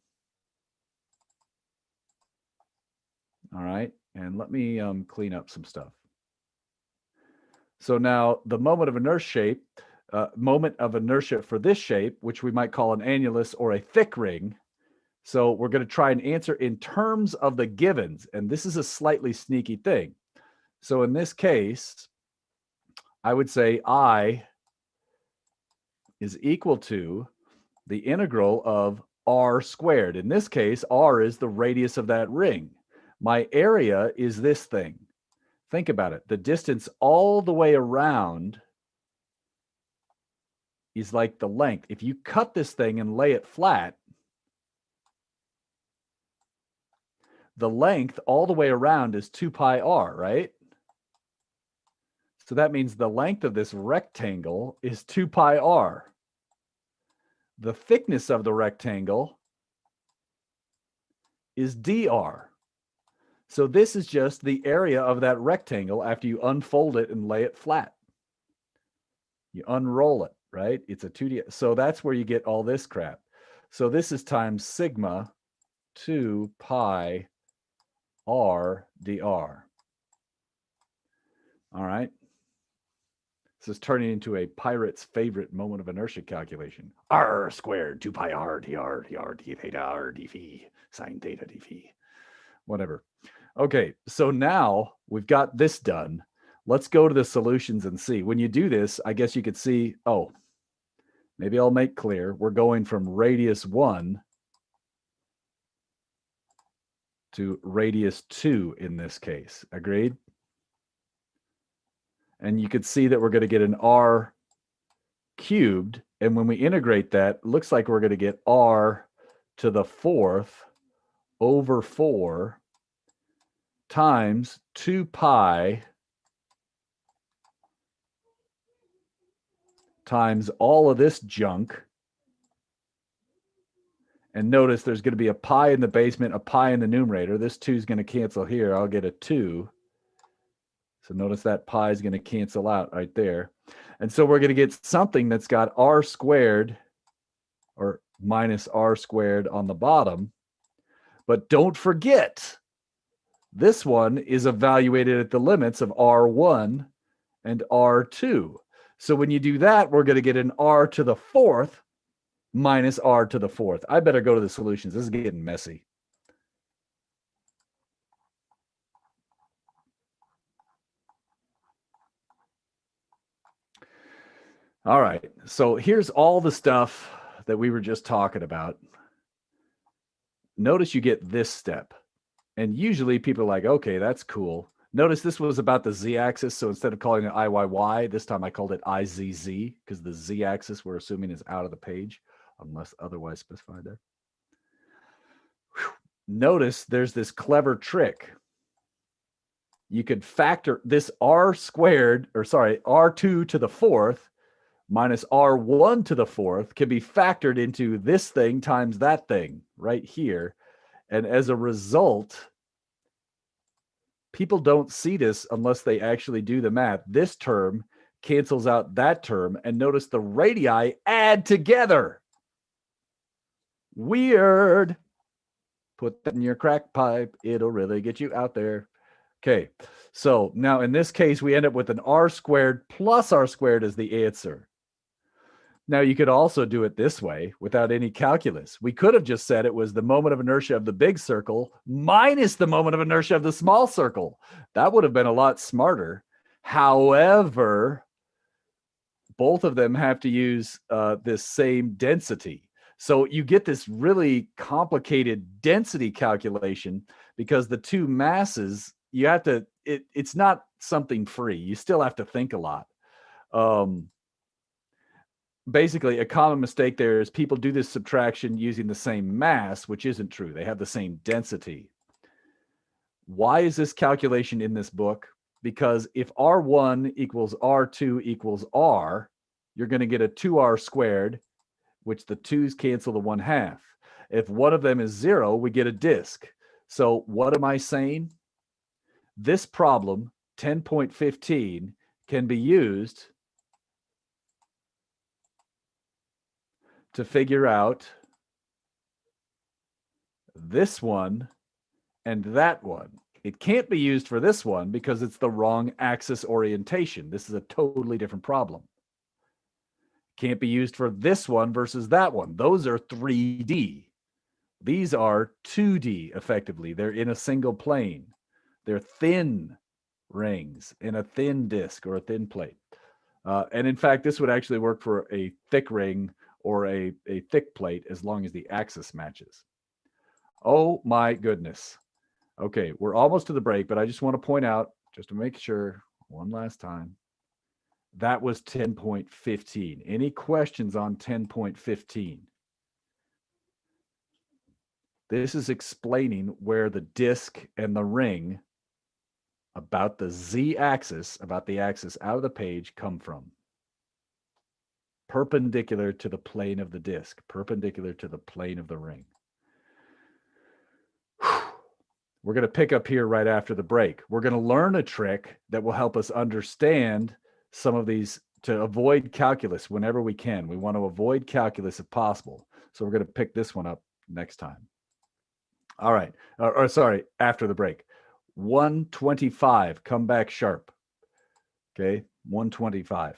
All right, and let me clean up some stuff. So now the moment of inertia for this shape, which we might call an annulus or a thick ring. So we're going to try and answer in terms of the givens. And this is a slightly sneaky thing. So in this case, I would say I is equal to the integral of r squared. In this case, r is the radius of that ring. My area is this thing. Think about it. The distance all the way around is like the length. If you cut this thing and lay it flat, the length all the way around is 2 pi r, right? So that means the length of this rectangle is 2 pi r. The thickness of the rectangle is dr. So this is just the area of that rectangle after you unfold it and lay it flat. You unroll it, right? It's a 2D. So that's where you get all this crap. So this is times sigma 2 pi r dr. All right. This is turning into a pirate's favorite moment of inertia calculation. R squared 2 pi r dr d theta r d phi sine theta d phi. Whatever. Okay, so now we've got this done. Let's go to the solutions and see. When you do this, I guess you could see, oh, maybe I'll make clear. We're going from radius 1 to radius 2 in this case. Agreed? And you could see that we're going to get an r cubed. And when we integrate that, it looks like we're going to get r to the 4th over 4 times 2 pi times all of this junk. And notice there's going to be a pi in the basement, a pi in the numerator. This 2 is going to cancel here. I'll get a 2. So notice that pi is going to cancel out right there. And so we're going to get something that's got r squared or minus r squared on the bottom. But don't forget, this one is evaluated at the limits of r1 and r2. So when you do that, we're going to get an r to the 4th minus r to the 4th. I better go to the solutions. This is getting messy. All right. So here's all the stuff that we were just talking about. Notice you get this step. And usually people are like, okay, that's cool. Notice this was about the z-axis. So instead of calling it IYY, this time I called it IZZ because the z-axis we're assuming is out of the page unless otherwise specified there. Whew. Notice there's this clever trick. You could factor this r squared, or sorry, r2 to the 4th minus r1 to the 4th can be factored into this thing times that thing right here. And as a result, people don't see this unless they actually do the math. This term cancels out that term. And notice the radii add together. Weird. Put that in your crack pipe. It'll really get you out there. Okay. So now in this case, we end up with an r squared plus r squared as the answer. Now, you could also do it this way without any calculus. We could have just said it was the moment of inertia of the big circle minus the moment of inertia of the small circle. That would have been a lot smarter. However, both of them have to use this same density. So you get this really complicated density calculation because the two masses, you have to, it's not something free. You still have to think a lot. Basically, a common mistake there is people do this subtraction using the same mass, which isn't true. They have the same density. Why is this calculation in this book? Because if R1 equals R2 equals R, you're going to get a 2R squared, which the 2's cancel the 1/2. If one of them is 0, we get a disk. So what am I saying? This problem, 10.15, can be used to figure out this one and that one. It can't be used for this one because it's the wrong axis orientation. This is a totally different problem. Can't be used for this one versus that one. Those are 3D. These are 2D effectively. They're in a single plane. They're thin rings in a thin disk or a thin plate. And in fact, this would actually work for a thick ring or a thick plate as long as the axis matches. Oh my goodness. Okay, we're almost to the break, but I just want to point out, just to make sure, one last time, that was 10.15. Any questions on 10.15? This is explaining where the disk and the ring about the z-axis, about the axis out of the page, come from. Perpendicular to the plane of the disk, perpendicular to the plane of the ring. We're going to pick up here right after the break. We're going to learn a trick that will help us understand some of these to avoid calculus whenever we can. We want to avoid calculus if possible. So we're going to pick this one up next time. All right. Or sorry, after the break. 125, come back sharp. Okay, 125.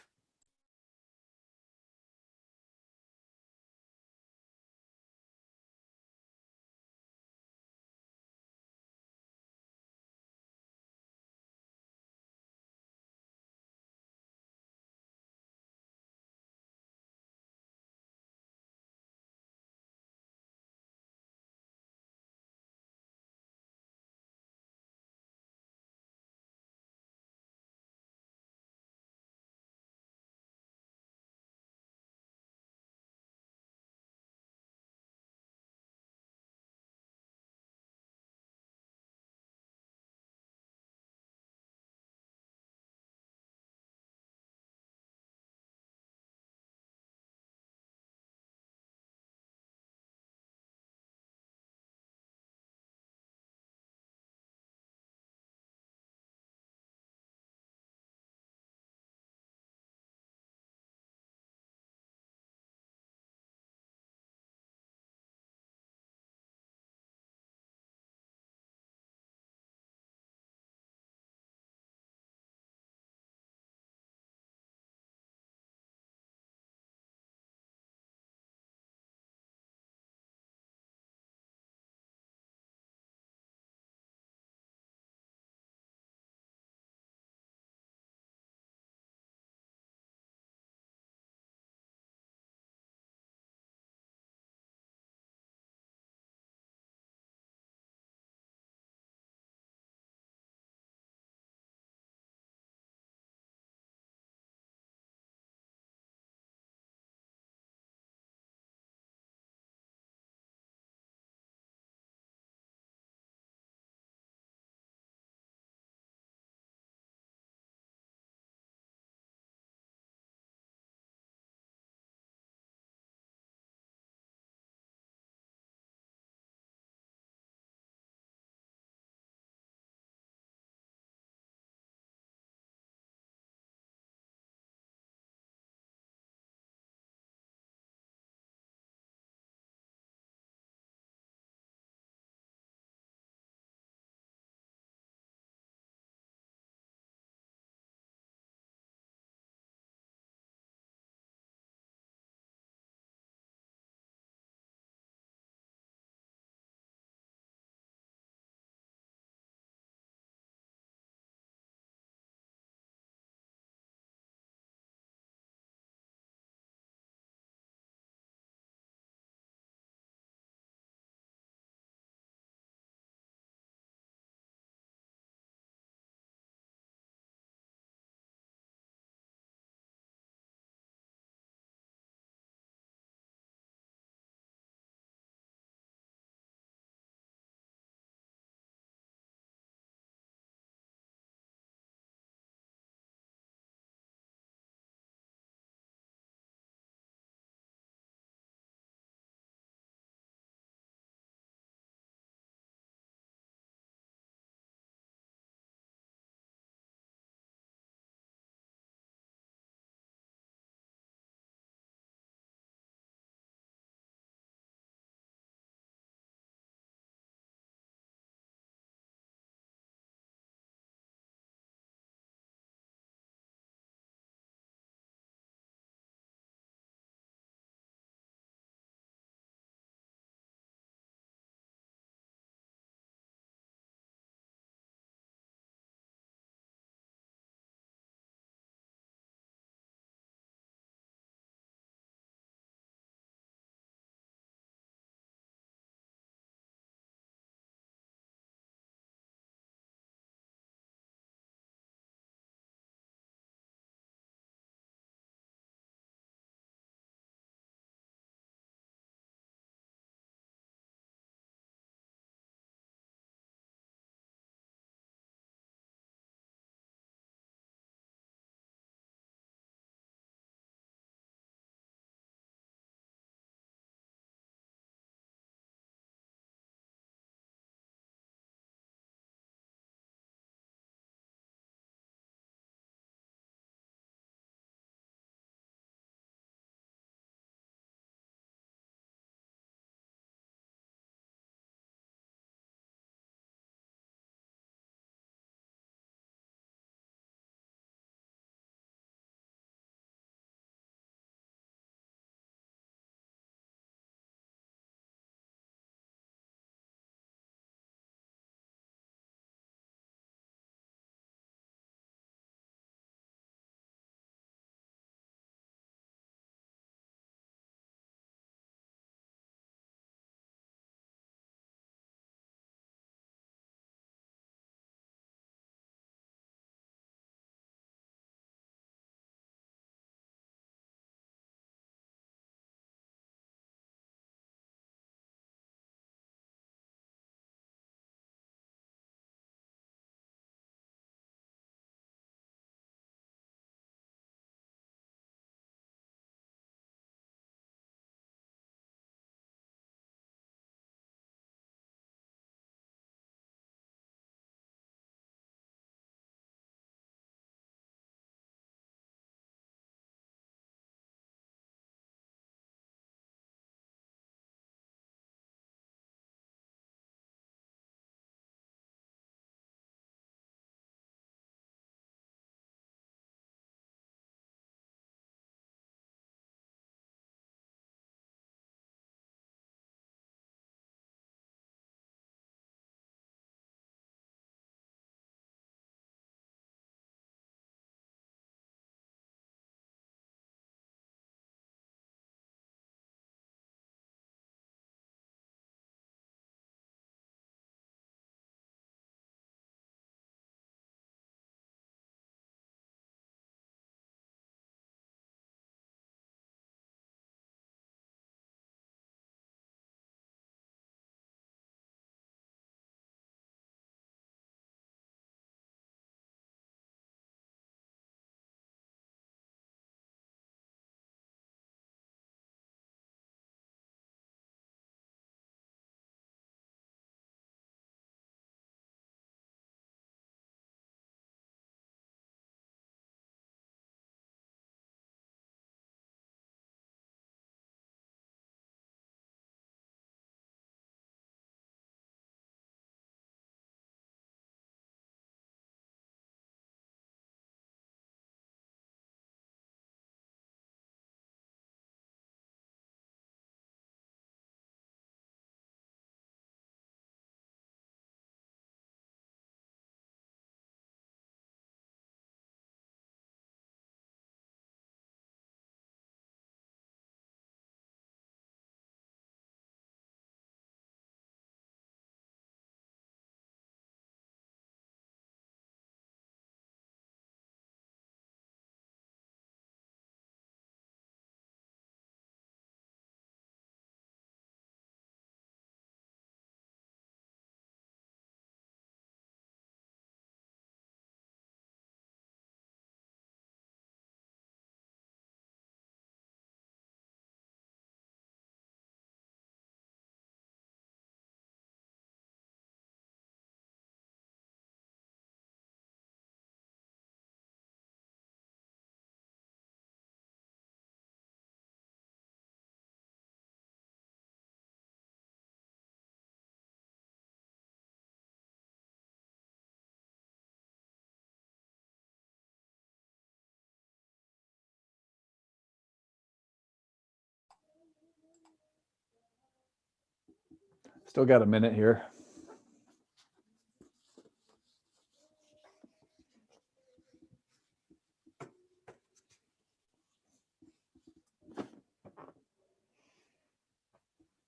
Still got a minute here.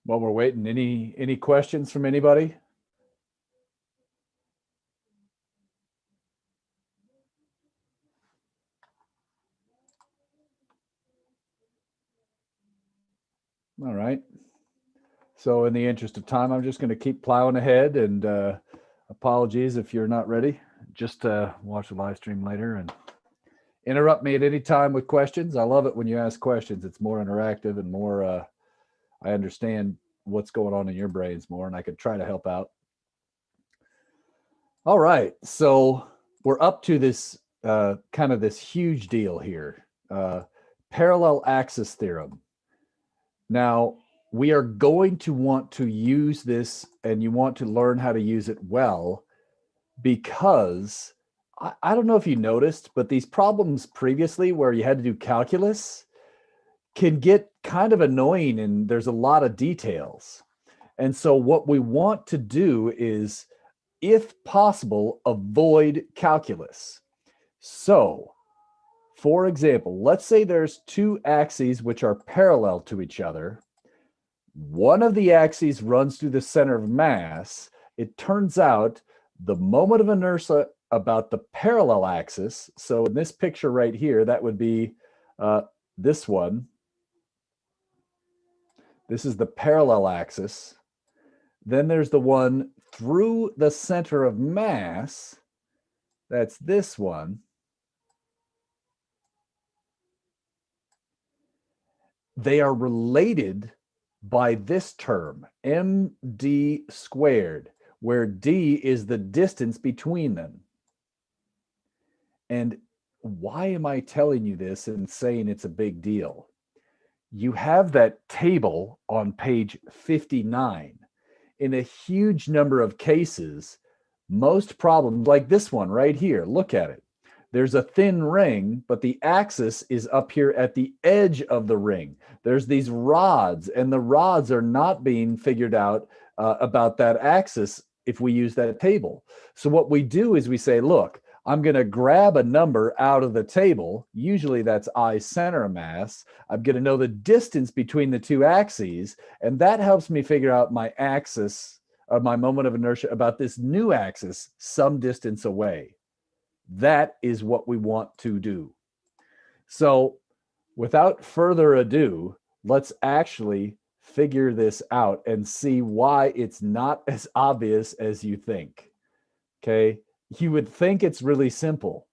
While we're waiting, any questions from anybody? All right. So in the interest of time, I'm just going to keep plowing ahead, and apologies if you're not ready. Just watch the live stream later and interrupt me at any time with questions. I love it when you ask questions. It's more interactive and more, I understand what's going on in your brains more, and I could try to help out. All right. So we're up to this kind of this huge deal here. Parallel axis theorem. Now, we are going to want to use this, and you want to learn how to use it well, because I don't know if you noticed, but these problems previously where you had to do calculus can get kind of annoying, and there's a lot of details. And so what we want to do is, if possible, avoid calculus. So, for example, let's say there's two axes which are parallel to each other. One of the axes runs through the center of mass. It turns out the moment of inertia about the parallel axis, so in this picture right here, that would be this one. This is the parallel axis. Then there's the one through the center of mass. That's this one. They are related by this term, md squared, where d is the distance between them. And why am I telling you this and saying it's a big deal? You have that table on page 59. In a huge number of cases, most problems, like this one right here, look at it. There's a thin ring, but the axis is up here at the edge of the ring. There's these rods, and the rods are not being figured out about that axis if we use that table. So what we do is we say, look, I'm going to grab a number out of the table. Usually that's I center of mass. I'm going to know the distance between the two axes, and that helps me figure out my axis, or my moment of inertia about this new axis some distance away. That is what we want to do. So without further ado, let's actually figure this out and see why it's not as obvious as you think. Okay. You would think it's really simple.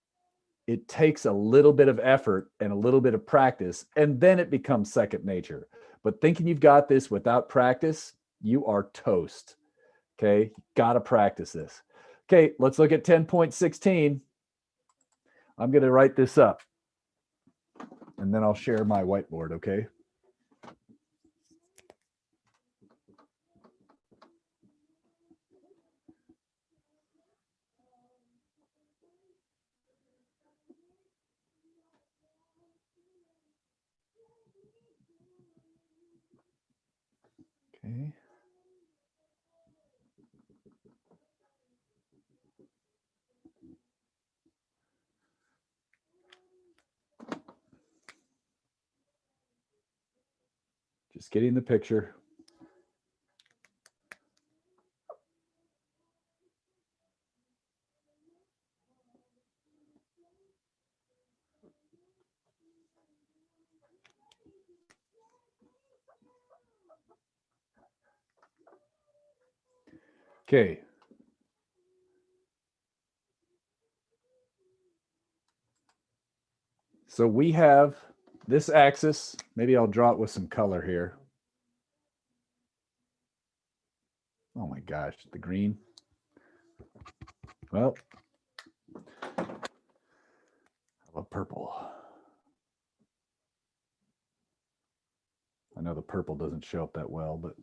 It takes a little bit of effort and a little bit of practice, and then it becomes second nature. But thinking you've got this without practice, you are toast. Okay. Got to practice this. Okay. Let's look at 10.16. I'm going to write this up, and then I'll share my whiteboard, okay? Okay. Just getting the picture. Okay. So we have this axis. Maybe I'll draw it with some color here. Oh my gosh, the green. Well, how about purple? I know the purple doesn't show up that well, but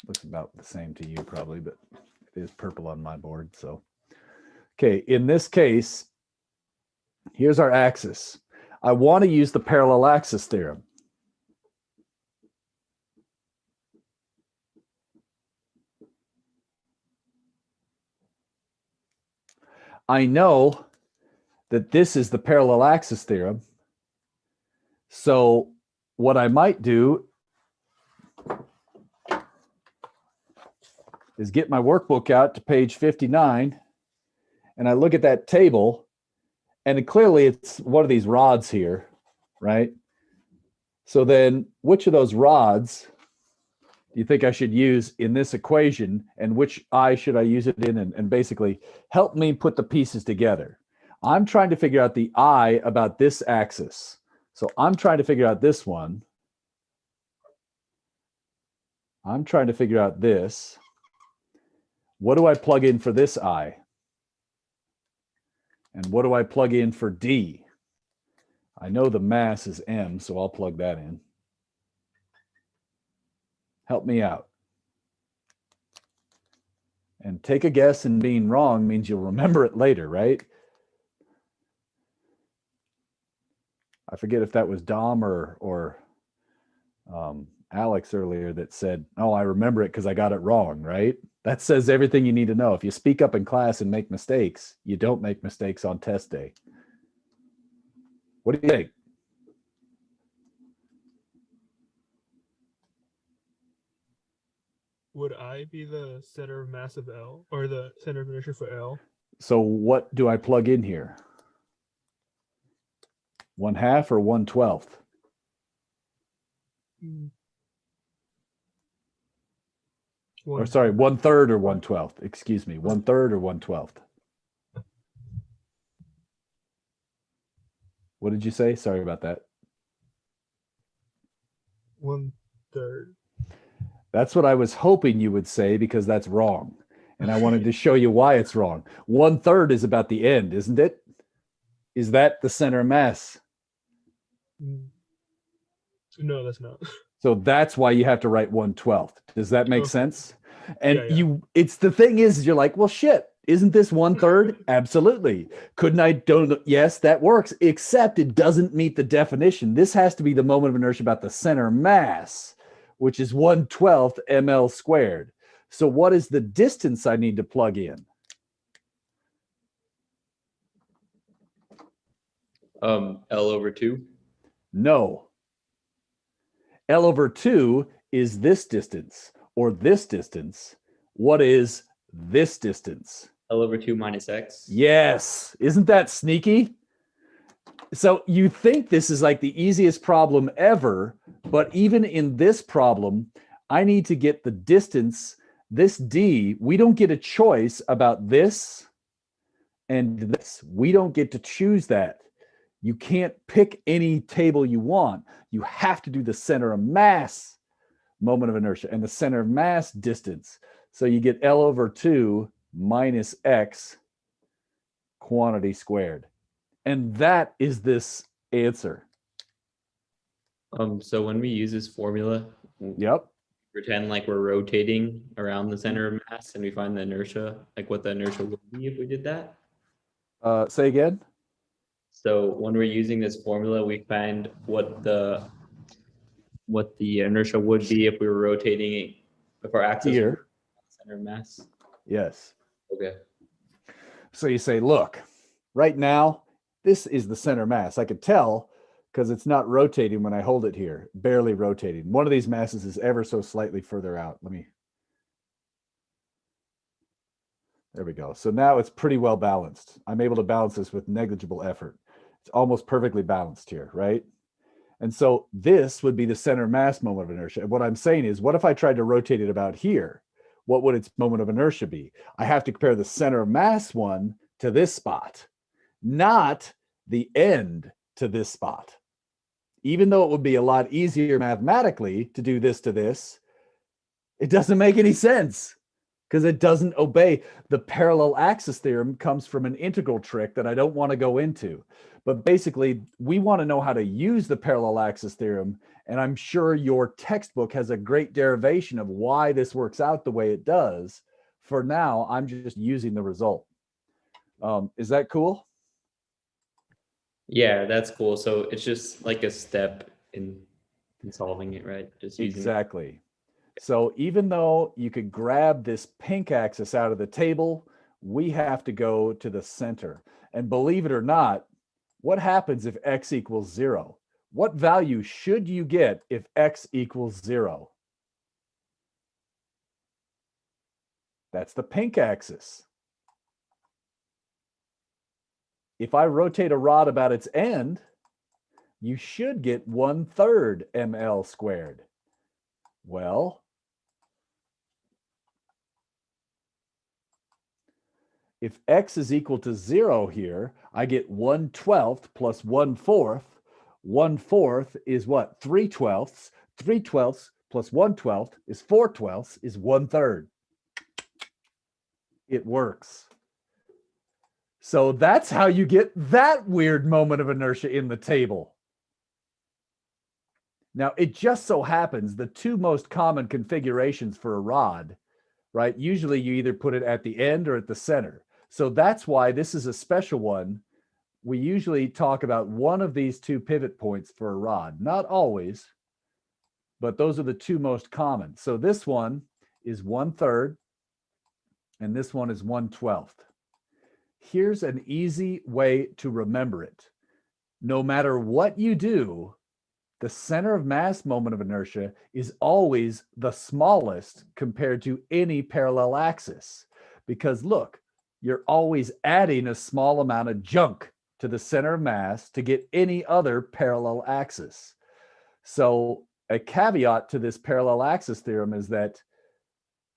looks about the same to you probably, but it is purple on my board. So, okay, in this case, here's our axis. I want to use the parallel axis theorem. I know that this is the parallel axis theorem. So what I might do is get my workbook out to page 59, and I look at that table, and clearly it's one of these rods here, right? So then which of those rods do you think I should use in this equation, and which eye should I use it in, and basically help me put the pieces together? I'm trying to figure out the eye about this axis. So I'm trying to figure out this one. I'm trying to figure out this. What do I plug in for this eye? And what do I plug in for D? I know the mass is M, so I'll plug that in. Help me out. And take a guess, and being wrong means you'll remember it later, right? I forget if that was Dom or Alex earlier that said, oh, I remember it because I got it wrong, right? That says everything you need to know. If you speak up in class and make mistakes, you don't make mistakes on test day. What do you think? Would I be the center of mass of L, or the center of inertia for L? So what do I plug in here? 1/2 or 1/12? Or sorry, 1/3 or 1/12? Excuse me, 1/3 or 1/12? What did you say? Sorry about that. 1/3. That's what I was hoping you would say, because that's wrong. And I wanted to show you why it's wrong. 1/3 is about the end, isn't it? Is that the center of mass? No, that's not. So that's why you have to write 1/12. Does that make Okay. sense? And Yeah. it's the thing is, you're like, well, shit, isn't this 1/3? Absolutely. Couldn't I don't? Yes, that works, except it doesn't meet the definition. This has to be the moment of inertia about the center mass, which is 1/12 ml squared. So what is the distance I need to plug in? L/2. No. L/2 is this distance, or this distance. What is this distance? L/2 minus x. Yes. Isn't that sneaky? So you think this is like the easiest problem ever, but even in this problem, I need to get the distance, this D. We don't get a choice about this and this. We don't get to choose that. You can't pick any table you want. You have to do the center of mass moment of inertia and the center of mass distance. So you get L/2 minus x quantity squared. And that is this answer. So when we use this formula, Yep. pretend like we're rotating around the center of mass, and we find the inertia, like what the inertia would be if we did that. Say again. So when we're using this formula, we find what the inertia would be if we were rotating, if our axis Here. was center of mass. Yes. Okay. So you say, look, right now, this is the center mass. I could tell because it's not rotating when I hold it here, barely rotating. One of these masses is ever so slightly further out. There we go. So now it's pretty well balanced. I'm able to balance this with negligible effort. It's almost perfectly balanced here, right? And so this would be the center mass moment of inertia. And what I'm saying is, what if I tried to rotate it about here? What would its moment of inertia be? I have to compare the center of mass one to this spot, not the end to this spot. Even though it would be a lot easier mathematically to do this to this, it doesn't make any sense because it doesn't obey. The parallel axis theorem comes from an integral trick that I don't want to go into. But basically, we want to know how to use the parallel axis theorem. And I'm sure your textbook has a great derivation of why this works out the way it does. For now, I'm just using the result. Is that cool? Yeah, that's cool. So it's just like a step in solving it, right? Just using Exactly. So even though you could grab this pink axis out of the table, we have to go to the center. And believe it or not, what happens if x equals 0? What value should you get if x equals 0? That's the pink axis. If I rotate a rod about its end, you should get 1/3 ml squared. Well, if x is equal to 0 here, I get 1/12 plus 1/4. 1/4 is what? 3/12. 3/12 plus 1/12 is 4/12 is 1/3. It works. So that's how you get that weird moment of inertia in the table. Now, it just so happens the two most common configurations for a rod, right? Usually you either put it at the end or at the center. So that's why this is a special one. We usually talk about one of these two pivot points for a rod. Not always, but those are the two most common. So this one is 1/3 and this one is 1/12. Here's an easy way to remember it. No matter what you do, the center of mass moment of inertia is always the smallest compared to any parallel axis. Because look, you're always adding a small amount of junk to the center of mass to get any other parallel axis. So a caveat to this parallel axis theorem is that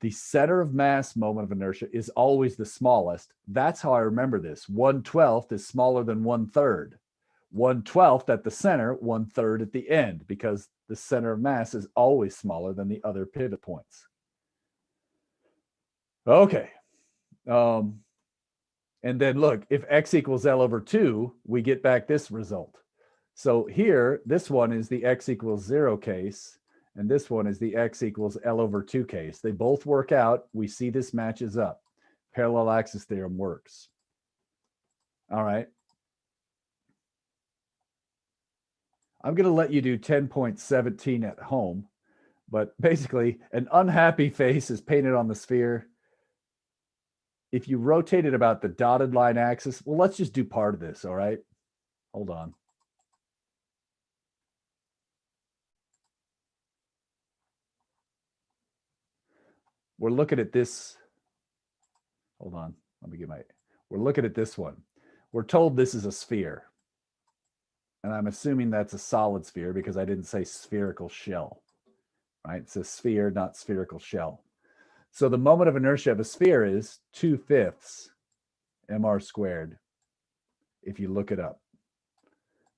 the center of mass moment of inertia is always the smallest. That's how I remember this. 1/12 is smaller than 1/3. 1/12 at the center, 1/3 at the end, because the center of mass is always smaller than the other pivot points. Okay. And then look, if x equals L over 2, we get back this result. So here, this one is the x equals 0 case, and this one is the x equals L over 2 case. They both work out. We see this matches up. Parallel axis theorem works. All right. I'm going to let you do 10.17 at home, but basically an unhappy face is painted on the sphere. If you rotate it about the dotted line axis, well, let's just do part of this, all right? Hold on. We're looking at this. Hold on. Let me get my, we're looking at this one. We're told this is a sphere. And I'm assuming that's a solid sphere because I didn't say spherical shell, right? It's a sphere, not spherical shell. So the moment of inertia of a sphere is 2/5 mr squared, if you look it up.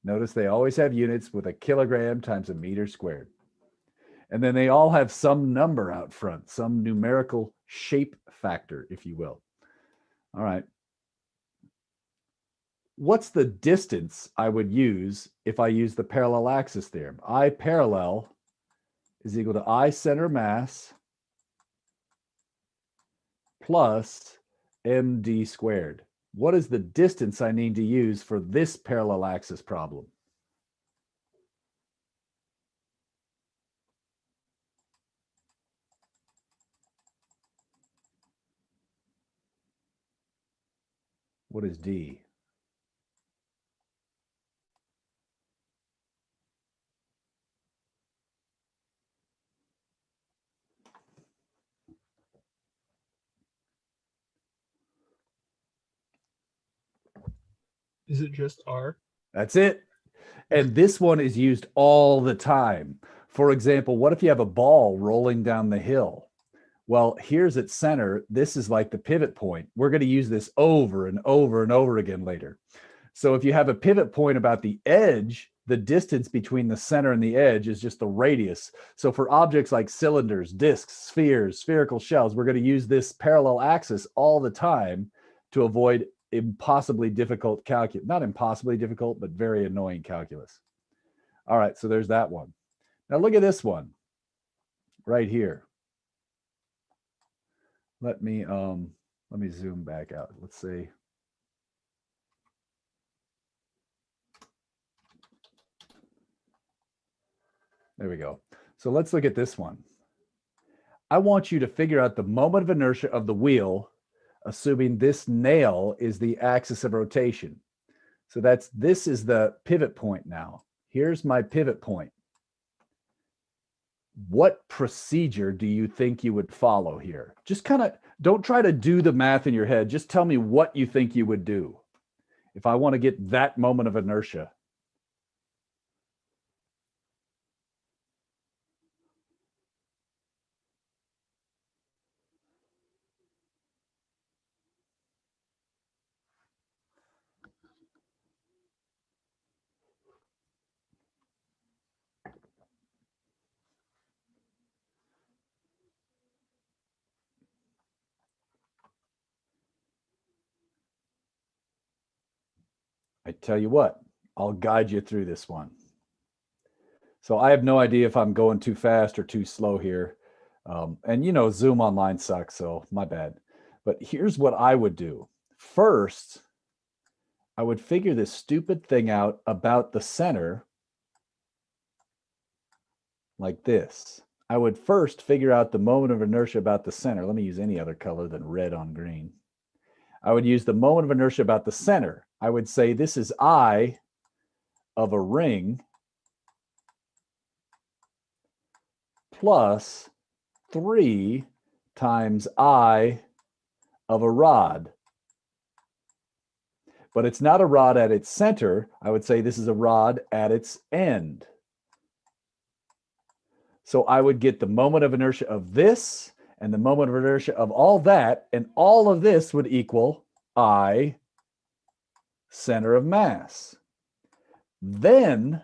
Notice they always have units with a kilogram times a meter squared. And then they all have some number out front, some numerical shape factor, if you will. All right. What's the distance I would use if I use the parallel axis theorem? I parallel is equal to I center mass plus md squared. What is the distance I need to use for this parallel axis problem? What is d? Is it just R? That's it. And this one is used all the time. For example, what if you have a ball rolling down the hill? Well, here's its center. This is like the pivot point. We're going to use this over and over and over again later. So if you have a pivot point about the edge, the distance between the center and the edge is just the radius. So for objects like cylinders, discs, spheres, spherical shells, we're going to use this parallel axis all the time to avoid impossibly difficult calculus. Not impossibly difficult, but very annoying calculus. All right, so there's that one. Now look at this one right here. Let me zoom back out. Let's see. There we go. So let's look at this one. I want you to figure out the moment of inertia of the wheel assuming this nail is the axis of rotation. So this is the pivot point now. Here's my pivot point. What procedure do you think you would follow here? Just kind of don't try to do the math in your head. Just tell me what you think you would do if I want to get that moment of inertia. I tell you what, I'll guide you through this one. So I have no idea if I'm going too fast or too slow here. And you know, Zoom online sucks, so my bad. But here's what I would do. First, I would figure this stupid thing out about the center like this. I would first figure out the moment of inertia about the center. Let me use any other color than red on green. I would use the moment of inertia about the center. I would say this is I of a ring plus 3 times I of a rod. But it's not a rod at its center. I would say this is a rod at its end. So I would get the moment of inertia of this and the moment of inertia of all that, and all of this would equal I center of mass. Then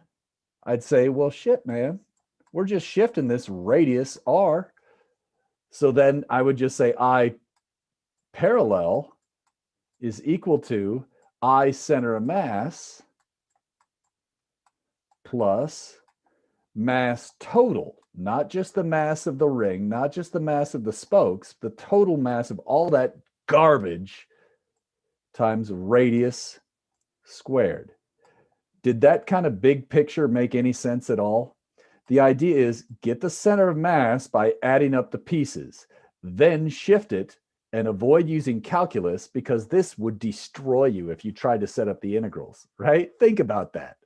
I'd say, well, shit, man, we're just shifting this radius R. So then I would just say I parallel is equal to I center of mass plus mass total, not just the mass of the ring, not just the mass of the spokes, the total mass of all that garbage times radius squared. Did that kind of big picture make any sense at all? The idea is get the center of mass by adding up the pieces, then shift it and avoid using calculus because this would destroy you if you tried to set up the integrals, right? Think about that.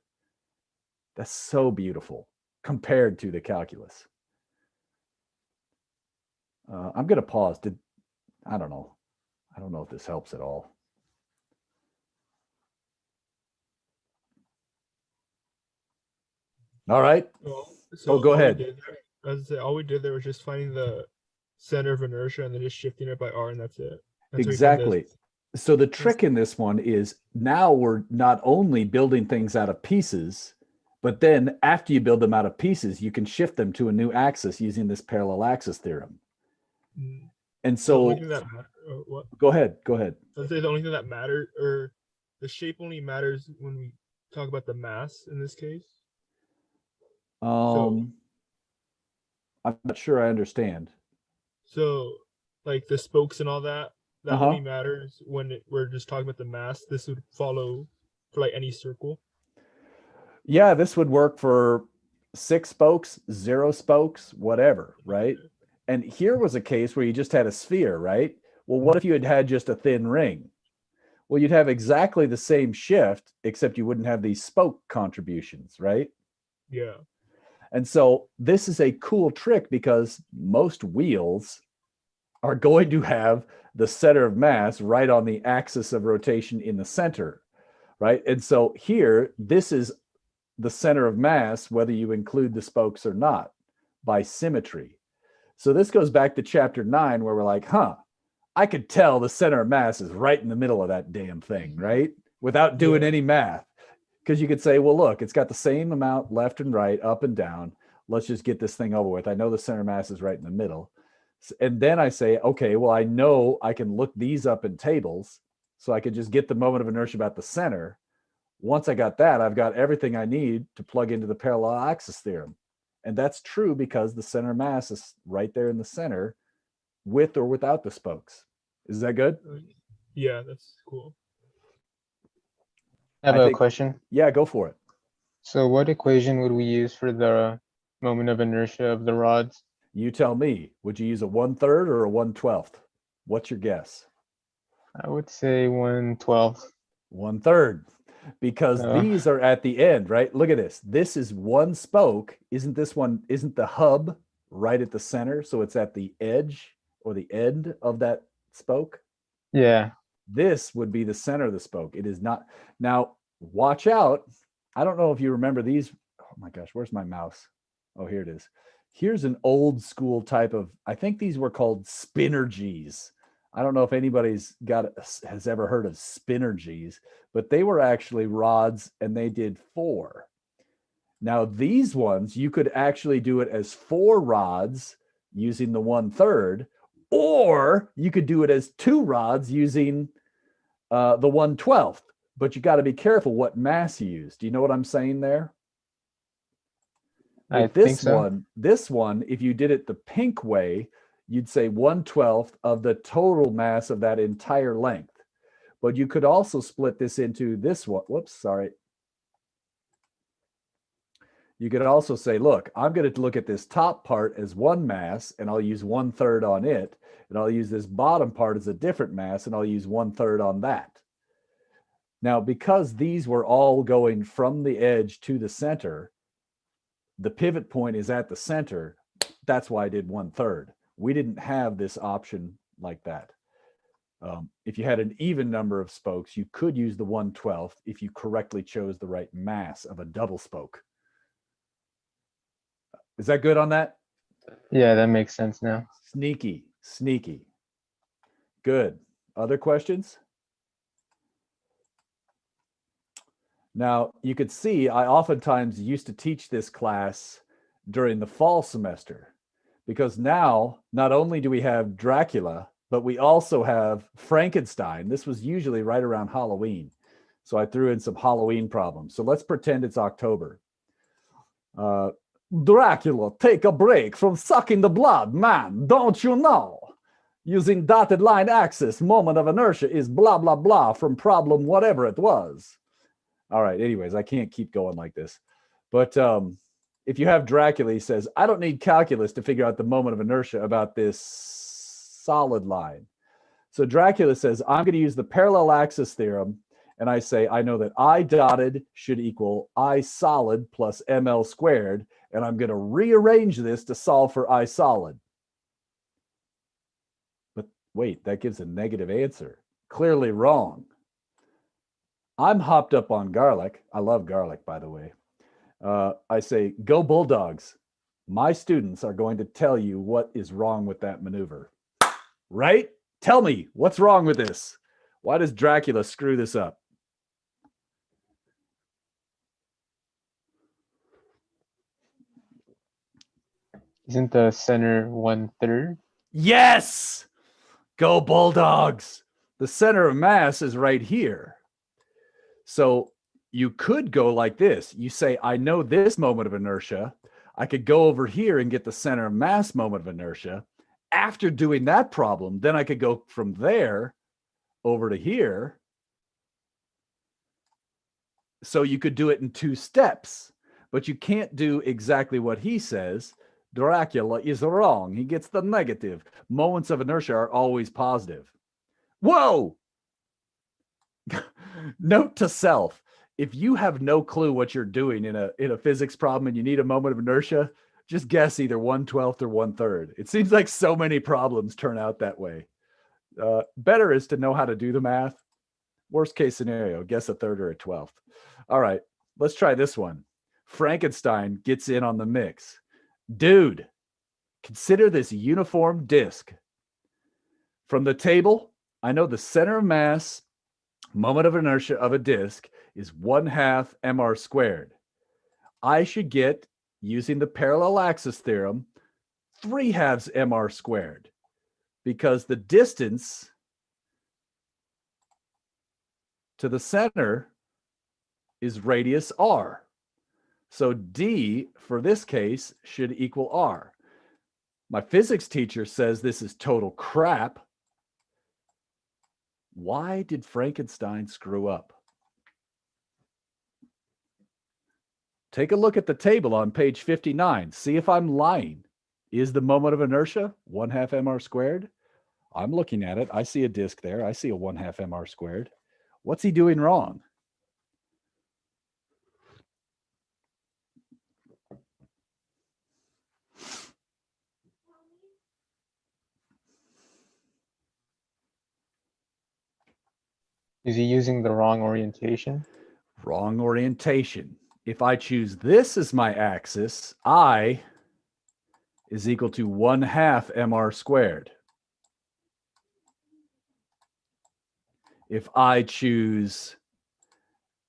That's so beautiful compared to the calculus. I'm going to pause. I don't know. I don't know if this helps at all. All right. So go all we ahead. did there- as I say, all we did there was just finding the center of inertia and then just shifting it by R, and that's it. That's how we found Exactly. this. So the trick in this one is now we're not only building things out of pieces, but then after you build them out of pieces, you can shift them to a new axis using this parallel axis theorem. Mm. And The so only thing that what? go ahead. I'd say the only thing that matters, or the shape only matters when we talk about the mass in this case. I'm not sure I understand. So, like the spokes and all that, that Uh-huh. only matters when we're just talking about the mass. This would follow for like any circle. Yeah, this would work for 6 spokes, 0 spokes, whatever, right? And here was a case where you just had a sphere, right? Well, what if you had had just a thin ring? Well, you'd have exactly the same shift, except you wouldn't have these spoke contributions, right? Yeah. And so this is a cool trick because most wheels are going to have the center of mass right on the axis of rotation in the center, right? And so here, this is the center of mass, whether you include the spokes or not, by symmetry. So this goes back to chapter 9, where we're like, I could tell the center of mass is right in the middle of that damn thing, right? Without doing any math. Because you could say, well, look, it's got the same amount left and right, up and down. Let's just get this thing over with. I know the center of mass is right in the middle. And then I say, okay, well, I know I can look these up in tables. So I could just get the moment of inertia about the center. Once I got that, I've got everything I need to plug into the parallel axis theorem. And that's true because the center of mass is right there in the center with or without the spokes. Is that good? Yeah, that's cool. I have I a think- question. Yeah, go for it. So what equation would we use for the moment of inertia of the rods? You tell me, would you use a 1/3 or a 1/12? What's your guess? I would say 1/12. 1/3, because Oh. these are at the end, right? Look at this. This is one spoke. Isn't the hub right at the center? So it's at the edge or the end of that spoke. Yeah. This would be the center of the spoke. It is not. Now, watch out. I don't know if you remember these. Oh my gosh, where's my mouse? Oh, here it is. Here's an old school type of, I think these were called spinergies. I don't know if anybody's has ever heard of spinergies, but they were actually rods and they did 4. Now, these ones, you could actually do it as 4 rods using the 1/3, or you could do it as 2 rods using the 1/12. But you got to be careful what mass you use. Do you know what I'm saying there? I With think so. this one, if you did it the pink way, you'd say 1/12 of the total mass of that entire length. But you could also split this into this one. Whoops, sorry. You could also say, look, I'm going to look at this top part as one mass, and I'll use 1/3 on it. And I'll use this bottom part as a different mass, and I'll use 1/3 on that. Now, because these were all going from the edge to the center, the pivot point is at the center. That's why I did 1/3. We didn't have this option like that. If you had an even number of spokes, you could use the 1/12 if you correctly chose the right mass of a double spoke. Is that good on that? Yeah, that makes sense now. Sneaky, sneaky. Good. Other questions? Now, you could see I oftentimes used to teach this class during the fall semester, because now not only do we have Dracula, but we also have Frankenstein. This was usually right around Halloween. So I threw in some Halloween problems. So let's pretend it's October. Dracula, take a break from sucking the blood, man. Don't you know? Using dotted line axis, moment of inertia is blah, blah, blah from problem whatever it was. All right, anyways, I can't keep going like this. But if you have Dracula, he says, I don't need calculus to figure out the moment of inertia about this solid line. So Dracula says, I'm going to use the parallel axis theorem. And I say, I know that I dotted should equal I solid plus ML squared. And I'm going to rearrange this to solve for I solid. But wait, that gives a negative answer. Clearly wrong. I'm hopped up on garlic. I love garlic, by the way. I say, go Bulldogs. My students are going to tell you what is wrong with that maneuver. Right? Tell me, what's wrong with this? Why does Dracula screw this up? Isn't the center 1/3? Yes! Go Bulldogs! The center of mass is right here. So you could go like this. You say, I know this moment of inertia. I could go over here and get the center of mass moment of inertia. After doing that problem, then I could go from there over to here. So you could do it in 2 steps, but you can't do exactly what he says. Dracula is wrong. He gets the negative. Moments of inertia are always positive. Whoa! Note to self, if you have no clue what you're doing in a physics problem and you need a moment of inertia, just guess either 1/12 or 1/3. It seems like so many problems turn out that way. Better is to know how to do the math. Worst case scenario, guess a 1/3 or a 1/12. All right, let's try this one. Frankenstein gets in on the mix. Dude, consider this uniform disk. From the table, I know the center of mass, moment of inertia of a disk is 1/2 mr squared. I should get, using the parallel axis theorem, 3/2 mr squared, because the distance to the center is radius r. So d, for this case, should equal r. My physics teacher says this is total crap. Why did Frankenstein screw up? Take a look at the table on page 59. See if I'm lying. Is the moment of inertia 1/2 mr squared? I'm looking at it. I see a disk there. I see a 1/2 mr squared. What's he doing wrong? Is he using the wrong orientation? Wrong orientation. If I choose this as my axis, I is equal to 1/2 mr squared. If I choose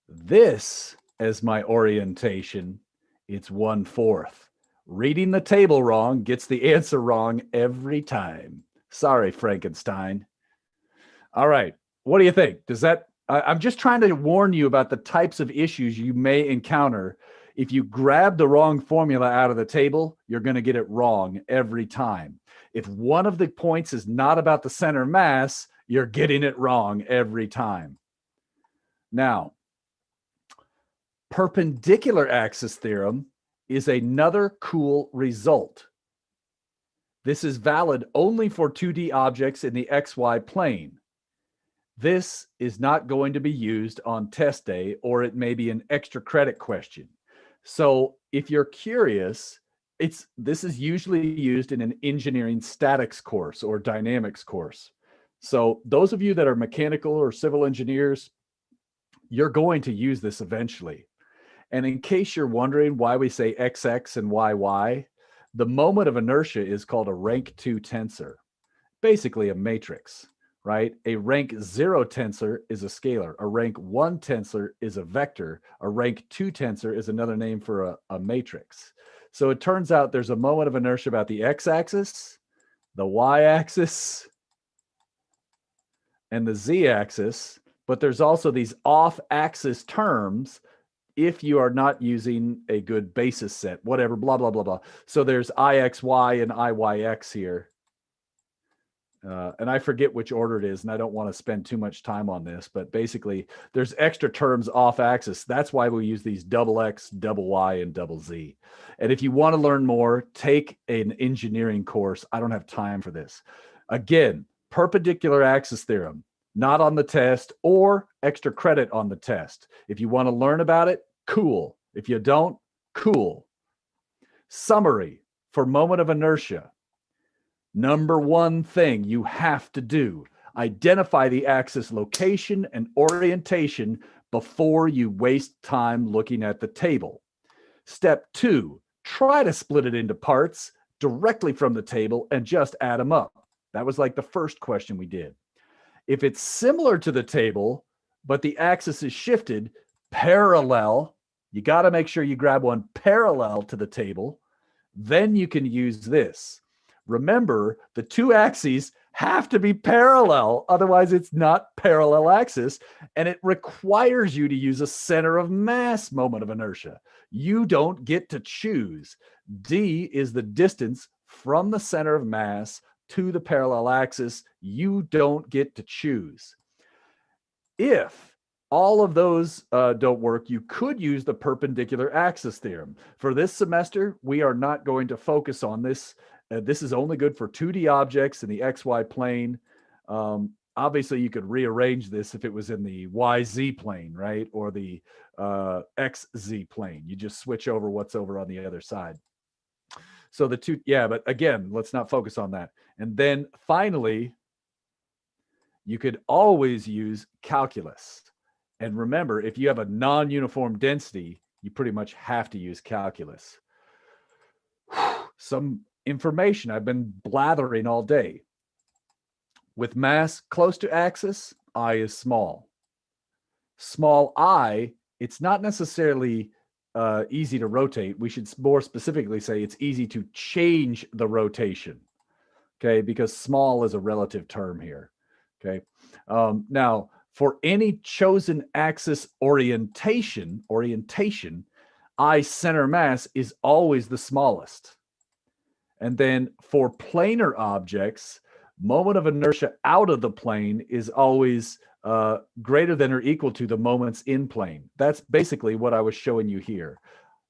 this as my orientation, it's 1/4. Reading the table wrong gets the answer wrong every time. Sorry, Frankenstein. All right. What do you think? Does that, I'm just trying to warn you about the types of issues you may encounter. If you grab the wrong formula out of the table, you're going to get it wrong every time. If one of the points is not about the center mass, you're getting it wrong every time. Now, perpendicular axis theorem is another cool result. This is valid only for 2D objects in the XY plane. This is not going to be used on test day, or it may be an extra credit question. So if you're curious, this is usually used in an engineering statics course or dynamics course. So those of you that are mechanical or civil engineers, you're going to use this eventually. And in case you're wondering why we say XX and YY, the moment of inertia is called a rank 2 tensor, basically a matrix, right? A rank 0 tensor is a scalar. A rank 1 tensor is a vector. A rank 2 tensor is another name for a matrix. So it turns out there's a moment of inertia about the x-axis, the y-axis, and the z-axis, but there's also these off-axis terms if you are not using a good basis set, whatever, blah, blah, blah, blah. So there's IXY and IYX here. And I forget which order it is, and I don't want to spend too much time on this, but basically there's extra terms off axis. That's why we use these double X, double Y, and double Z. And if you want to learn more, take an engineering course. I don't have time for this. Again, perpendicular axis theorem, not on the test, or extra credit on the test. If you want to learn about it, cool. If you don't, cool. Summary for moment of inertia. Number one thing you have to do, identify the axis location and orientation before you waste time looking at the table. Step 2, try to split it into parts directly from the table and just add them up. That was like the first question we did. If it's similar to the table, but the axis is shifted parallel, you got to make sure you grab one parallel to the table. Then you can use this. Remember, the two axes have to be parallel. Otherwise, it's not parallel axis. And it requires you to use a center of mass moment of inertia. You don't get to choose. D is the distance from the center of mass to the parallel axis. You don't get to choose. If all of those don't work, you could use the perpendicular axis theorem. For this semester, we are not going to focus on this. This is only good for 2D objects in the XY plane. Obviously, you could rearrange this if it was in the YZ plane, right? Or the XZ plane. You just switch over what's over on the other side. So the two, yeah, but again, let's not focus on that. And then finally, you could always use calculus. And remember, if you have a non-uniform density, you pretty much have to use calculus. Some information I've been blathering all day. With mass close to axis, I is small. Small I, it's not necessarily easy to rotate. We should more specifically say it's easy to change the rotation, okay? Because small is a relative term here, okay? Now, for any chosen axis orientation, I center mass is always the smallest. And then for planar objects, moment of inertia out of the plane is always greater than or equal to the moments in plane. That's basically what I was showing you here.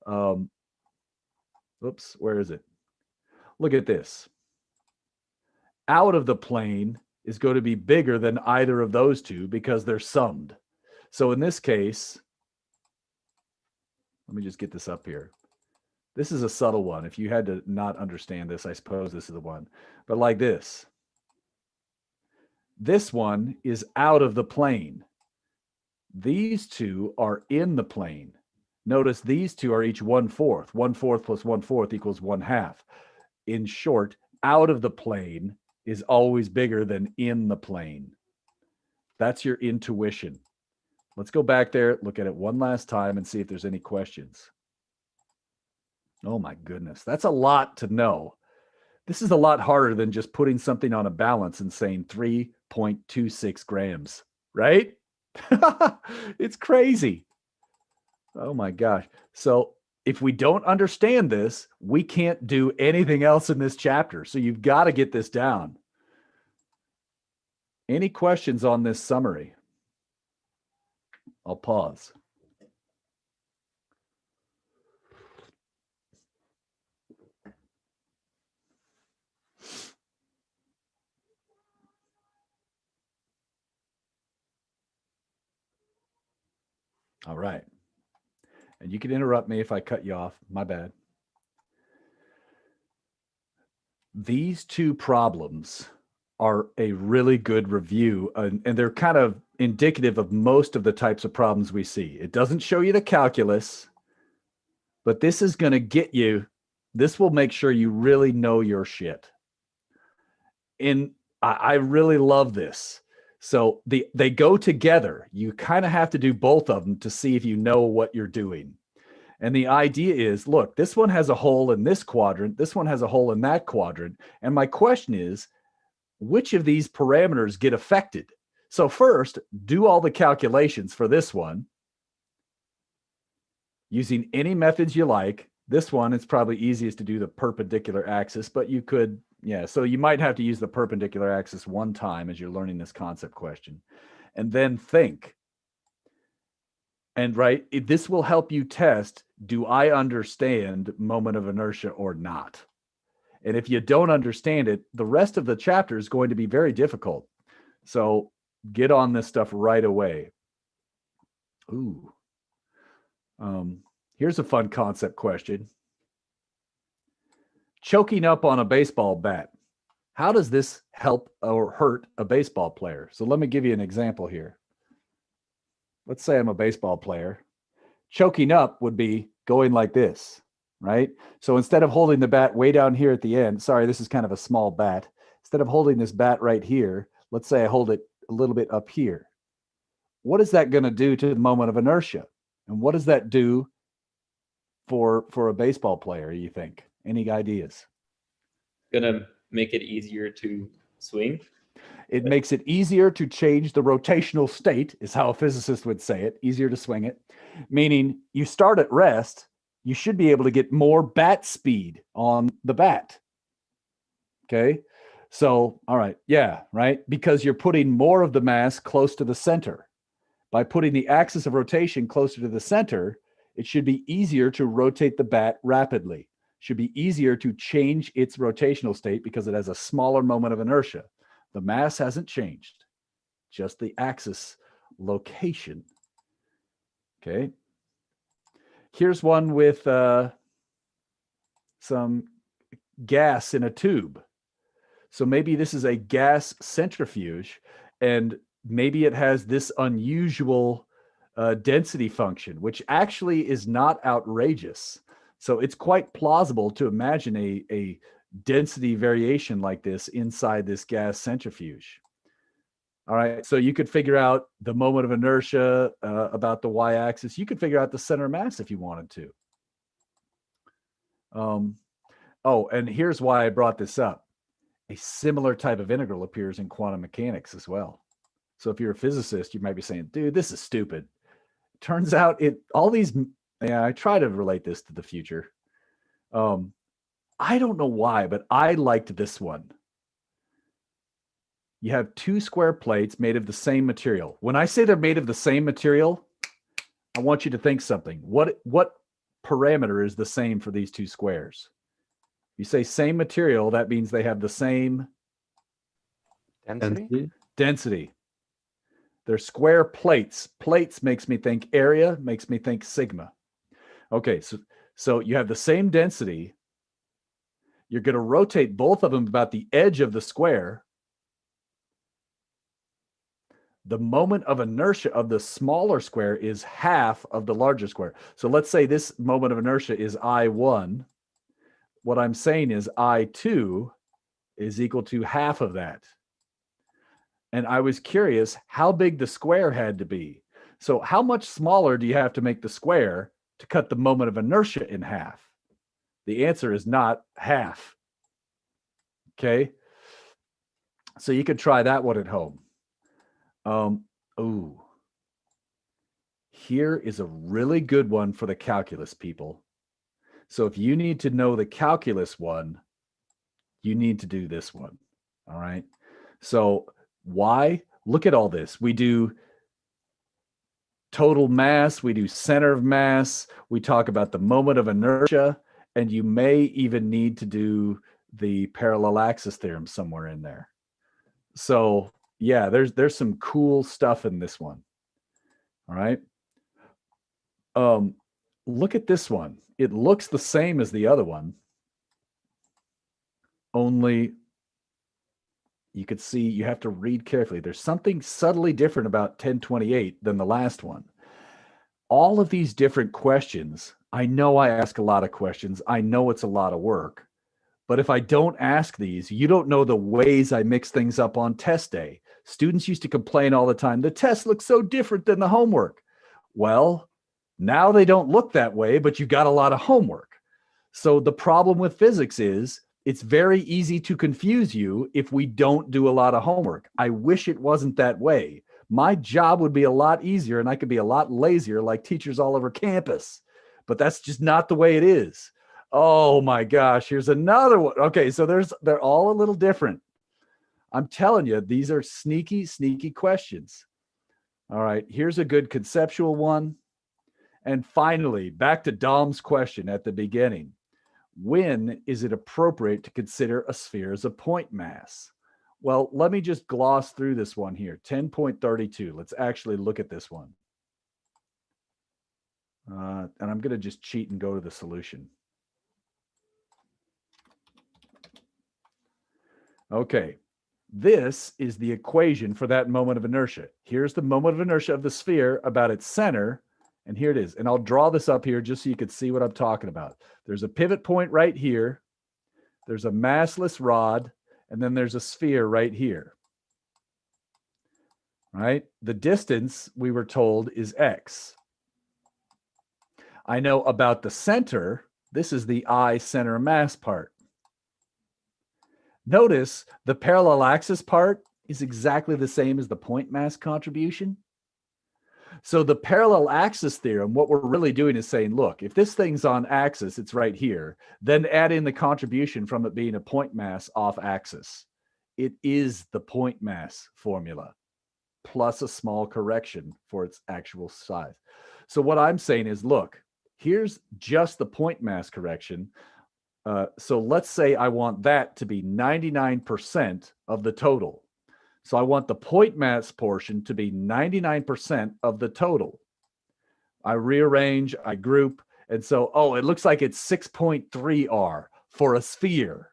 Oops, where is it? Look at this. out of the plane is going to be bigger than either of those two because they're summed. So in this case, let me just get this up here. This is a subtle one. If you had to not understand this, I suppose this is the one. But like this. This one is out of the plane. These two are in the plane. Notice these two are each 1/4. 1/4 plus 1/4 equals 1/2. In short, out of the plane is always bigger than in the plane. That's your intuition. Let's go back there, look at it one last time and see if there's any questions. Oh my goodness, that's a lot to know. This is a lot harder than just putting something on a balance and saying 3.26 grams, right? It's crazy. Oh my gosh. So if we don't understand this, we can't do anything else in this chapter. So you've got to get this down. Any questions on this summary? I'll pause. All right. And you can interrupt me if I cut you off. My bad. These two problems are a really good review, and they're kind of indicative of most of the types of problems we see. It doesn't show you the calculus, but this is going to get you, this will make sure you really know your shit. And I really love this. So they go together. You kind of have to do both of them to see if you know what you're doing. And the idea is, look, this one has a hole in this quadrant. This one has a hole in that quadrant. And my question is, which of these parameters get affected? So first, do all the calculations for this one using any methods you like. This one, it's probably easiest to do the perpendicular axis, but you could, yeah, so you might have to use the perpendicular axis one time as you're learning this concept question. And then think. And right, this will help you test, do I understand moment of inertia or not? And if you don't understand it, the rest of the chapter is going to be very difficult. So get on this stuff right away. Ooh. Here's a fun concept question. Choking up on a baseball bat. How does this help or hurt a baseball player? So let me give you an example here. Let's say I'm a baseball player. Choking up would be going like this, right? So instead of holding the bat way down here at the end, sorry, this is kind of a small bat. Instead of holding this bat right here, let's say I hold it a little bit up here. What is that going to do to the moment of inertia? And what does that do for a baseball player, you think? Any ideas? Gonna make it easier to swing. It makes it easier to change the rotational state, is how a physicist would say it, easier to swing it. Meaning you start at rest, you should be able to get more bat speed on the bat. Okay. So, all right. Yeah. Right. Because you're putting more of the mass close to the center. By putting the axis of rotation closer to the center, it should be easier to rotate the bat rapidly. Should be easier to change its rotational state because it has a smaller moment of inertia. The mass hasn't changed, just the axis location. Okay. Here's one with some gas in a tube. So maybe this is a gas centrifuge, and maybe it has this unusual density function, which actually is not outrageous. So it's quite plausible to imagine a density variation like this inside this gas centrifuge. All right, so you could figure out the moment of inertia about the y-axis. You could figure out the center of mass if you wanted to. Oh, and here's why I brought this up. A similar type of integral appears in quantum mechanics as well. So if you're a physicist, you might be saying, dude, this is stupid. Turns out all these, yeah, I try to relate this to the future. I don't know why, but I liked this one. You have two square plates made of the same material. When I say they're made of the same material, I want you to think something. What parameter is the same for these two squares? You say same material, that means they have the same Density? Density. They're square plates. Plates makes me think area, makes me think sigma. Okay, so you have the same density. You're going to rotate both of them about the edge of the square. The moment of inertia of the smaller square is half of the larger square. So let's say this moment of inertia is I1. What I'm saying is I2 is equal to half of that. And I was curious how big the square had to be. So how much smaller do you have to make the square to cut the moment of inertia in half? The answer is not half. Okay. So you could try that one at home. Here is a really good one for the calculus people. So if you need to know the calculus one, you need to do this one. All right. So why? Look at all this. We do total mass, we do center of mass, we talk about the moment of inertia, and you may even need to do the parallel axis theorem somewhere in there. So yeah, there's some cool stuff in this one. All right. Look at this one. It looks the same as the other one, only you could see you have to read carefully. There's something subtly different about 1028 than the last one. All of these different questions, I know I ask a lot of questions. I know it's a lot of work. But if I don't ask these, you don't know the ways I mix things up on test day. Students used to complain all the time, the test looks so different than the homework. Well, now they don't look that way, but you got a lot of homework. So the problem with physics is it's very easy to confuse you if we don't do a lot of homework. I wish it wasn't that way. My job would be a lot easier and I could be a lot lazier like teachers all over campus, but that's just not the way it is. Oh my gosh, here's another one. Okay, so they're all a little different. I'm telling you, these are sneaky, sneaky questions. All right, here's a good conceptual one. And finally, back to Dom's question at the beginning. When is it appropriate to consider a sphere as a point mass? Well, let me just gloss through this one here. 10.32. Let's actually look at this one. And I'm going to just cheat and go to the solution. Okay, this is the equation for that moment of inertia. Here's the moment of inertia of the sphere about its center. And here it is. And I'll draw this up here just so you can see what I'm talking about. There's a pivot point right here. There's a massless rod. And then there's a sphere right here. Right? The distance, we were told, is x. I know about the center. This is the I center mass part. Notice the parallel axis part is exactly the same as the point mass contribution. So the parallel axis theorem, what we're really doing is saying, look, if this thing's on axis, it's right here, then add in the contribution from it being a point mass off axis. It is the point mass formula plus a small correction for its actual size. So what I'm saying is, look, here's just the point mass correction. So let's say I want that to be 99% of the total. So I want the point mass portion to be 99% of the total. I rearrange, I group, and so, oh, it looks like it's 6.3 R for a sphere.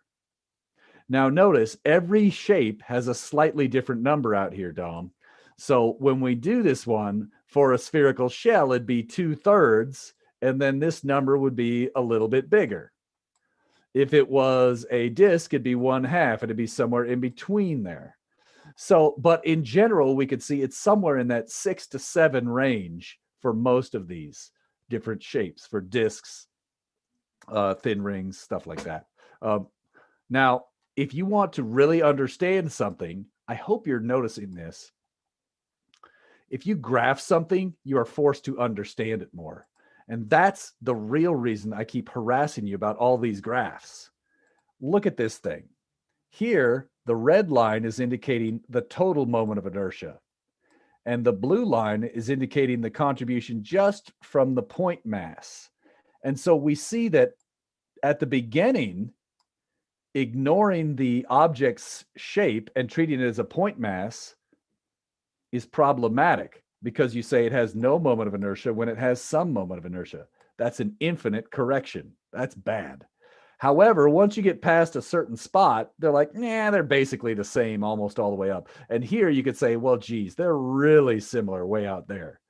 Now notice every shape has a slightly different number out here, Dom. So when we do this one for a spherical shell, it'd be 2/3, and then this number would be a little bit bigger. If it was a disc, it'd be 1/2. It'd be somewhere in between there. So, but in general, we could see it's somewhere in that 6 to 7 range for most of these different shapes for discs, thin rings, stuff like that. Now, if you want to really understand something, I hope you're noticing this. If you graph something, you are forced to understand it more. And that's the real reason I keep harassing you about all these graphs. Look at this thing. Here, the red line is indicating the total moment of inertia. And the blue line is indicating the contribution just from the point mass. And so we see that at the beginning, ignoring the object's shape and treating it as a point mass is problematic because you say it has no moment of inertia when it has some moment of inertia. That's an infinite correction. That's bad. However, once you get past a certain spot, they're like, nah, they're basically the same almost all the way up. And here you could say, well, geez, they're really similar way out there.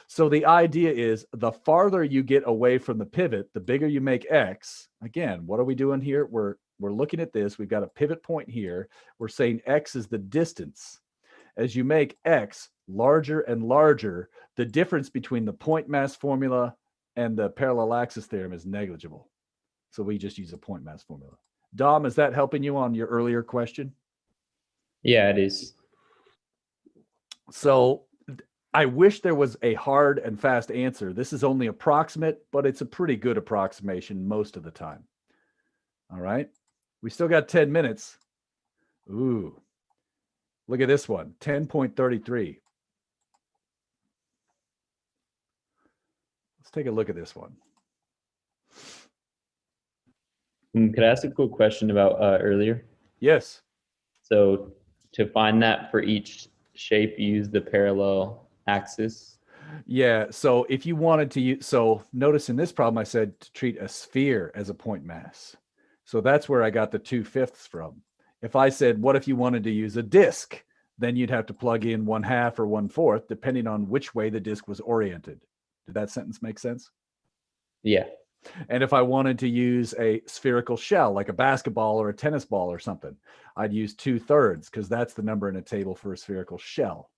So the idea is the farther you get away from the pivot, the bigger you make X. Again, what are we doing here? We're looking at this. We've got a pivot point here. We're saying X is the distance. As you make X larger and larger, the difference between the point mass formula and the parallel axis theorem is negligible. So we just use a point mass formula. Dom, is that helping you on your earlier question? Yeah, it is. So I wish there was a hard and fast answer. This is only approximate, but it's a pretty good approximation most of the time. All right. We still got 10 minutes. Ooh. Look at this one, 10.33. Let's take a look at this one. Could I ask a quick question about earlier? Yes. So to find that for each shape, use the parallel axis. Yeah. So if you wanted to use, so notice in this problem, I said to treat a sphere as a point mass. So that's where I got the 2/5 from. If I said, what if you wanted to use a disk? Then you'd have to plug in 1/2 or 1/4, depending on which way the disk was oriented. Did that sentence make sense? Yeah. And if I wanted to use a spherical shell, like a basketball or a tennis ball or something, I'd use 2/3 because that's the number in a table for a spherical shell.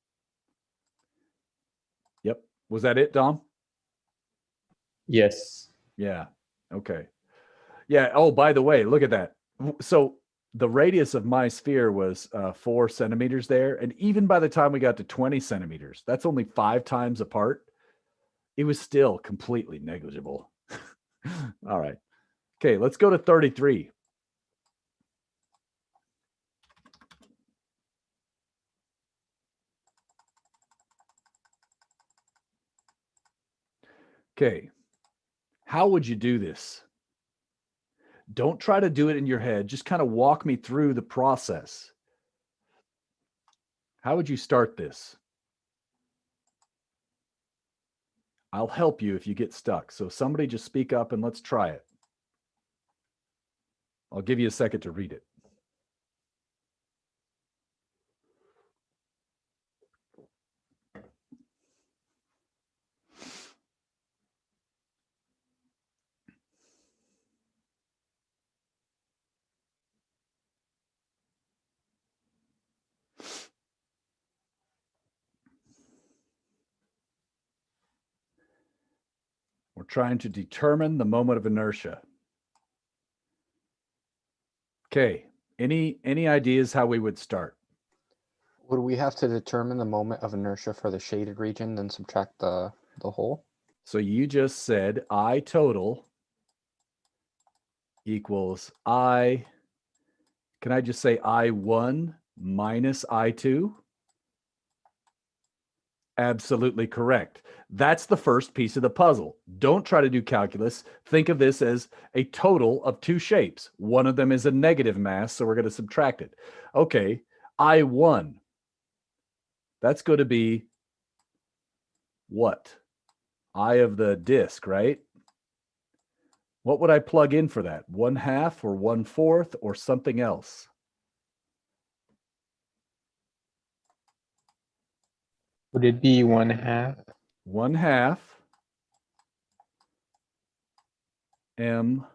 Yep. Was that it, Dom? Yes. Yeah. Okay. Yeah. Oh, by the way, look at that. So the radius of my sphere was 4 centimeters there. And even by the time we got to 20 centimeters, that's only 5 times apart. It was still completely negligible. All right. Okay, let's go to 33. Okay. How would you do this? Don't try to do it in your head. Just kind of walk me through the process. How would you start this? I'll help you if you get stuck. So somebody just speak up and let's try it. I'll give you a second to read it. We're trying to determine the moment of inertia. Okay. Any ideas how we would start? Would we have to determine the moment of inertia for the shaded region, then subtract the whole? So you just said I total equals I. Can I just say I1 minus I2? Absolutely correct. That's the first piece of the puzzle. Don't try to do calculus. Think of this as a total of 2 shapes. One of them is a negative mass, so we're going to subtract it. Okay, I1. That's going to be what? I of the disk, right? What would I plug in for that? 1/2 or 1/4 or something else? Would it be 1/2? 1/2 m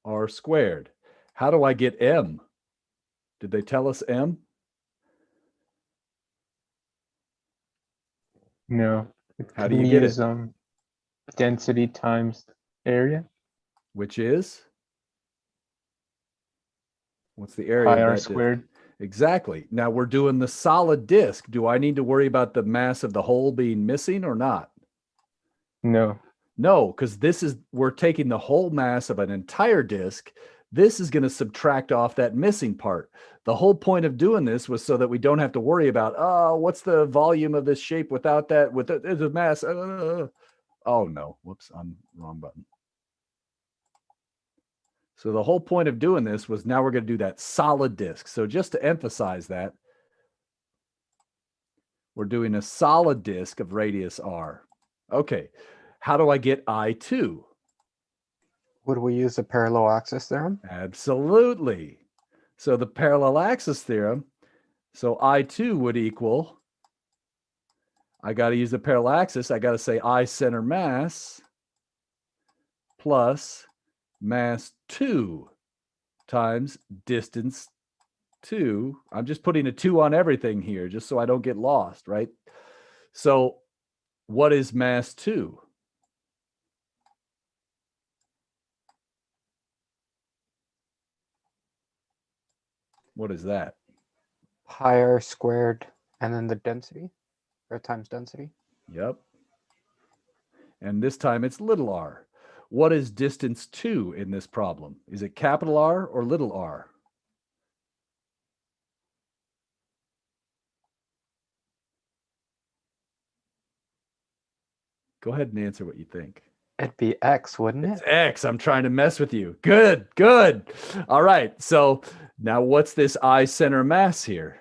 r squared. How do I get m? Did they tell us m? No. How do Can you we get use, it? Density times area? Which is? What's the area Pi of r that disk? squared. Exactly. Now we're doing the solid disk. Do I need to worry about the mass of the whole being missing or not? No. No, because we're taking the whole mass of an entire disk. This is going to subtract off that missing part. The whole point of doing this was so that we don't have to worry about, oh, what's the volume of this shape without that, with the mass. Oh no, whoops, I'm wrong button. So the whole point of doing this was now we're going to do that solid disk. So just to emphasize that, we're doing a solid disk of radius r. Okay, how do I get I2? Would we use the parallel axis theorem? Absolutely. So the parallel axis theorem, so I2 would equal, I got to use the parallel axis. I got to say I center mass plus mass 2 times distance 2. I'm just putting a 2 on everything here just so I don't get lost, right? So what is mass 2? What is that? Pi r squared and then the density, or times density. Yep. And this time it's little r. What is distance 2 in this problem? Is it capital R or little r? Go ahead and answer what you think. It'd be x, wouldn't It's it? X. I'm trying to mess with you. Good, good. All right. So now what's this I center mass here?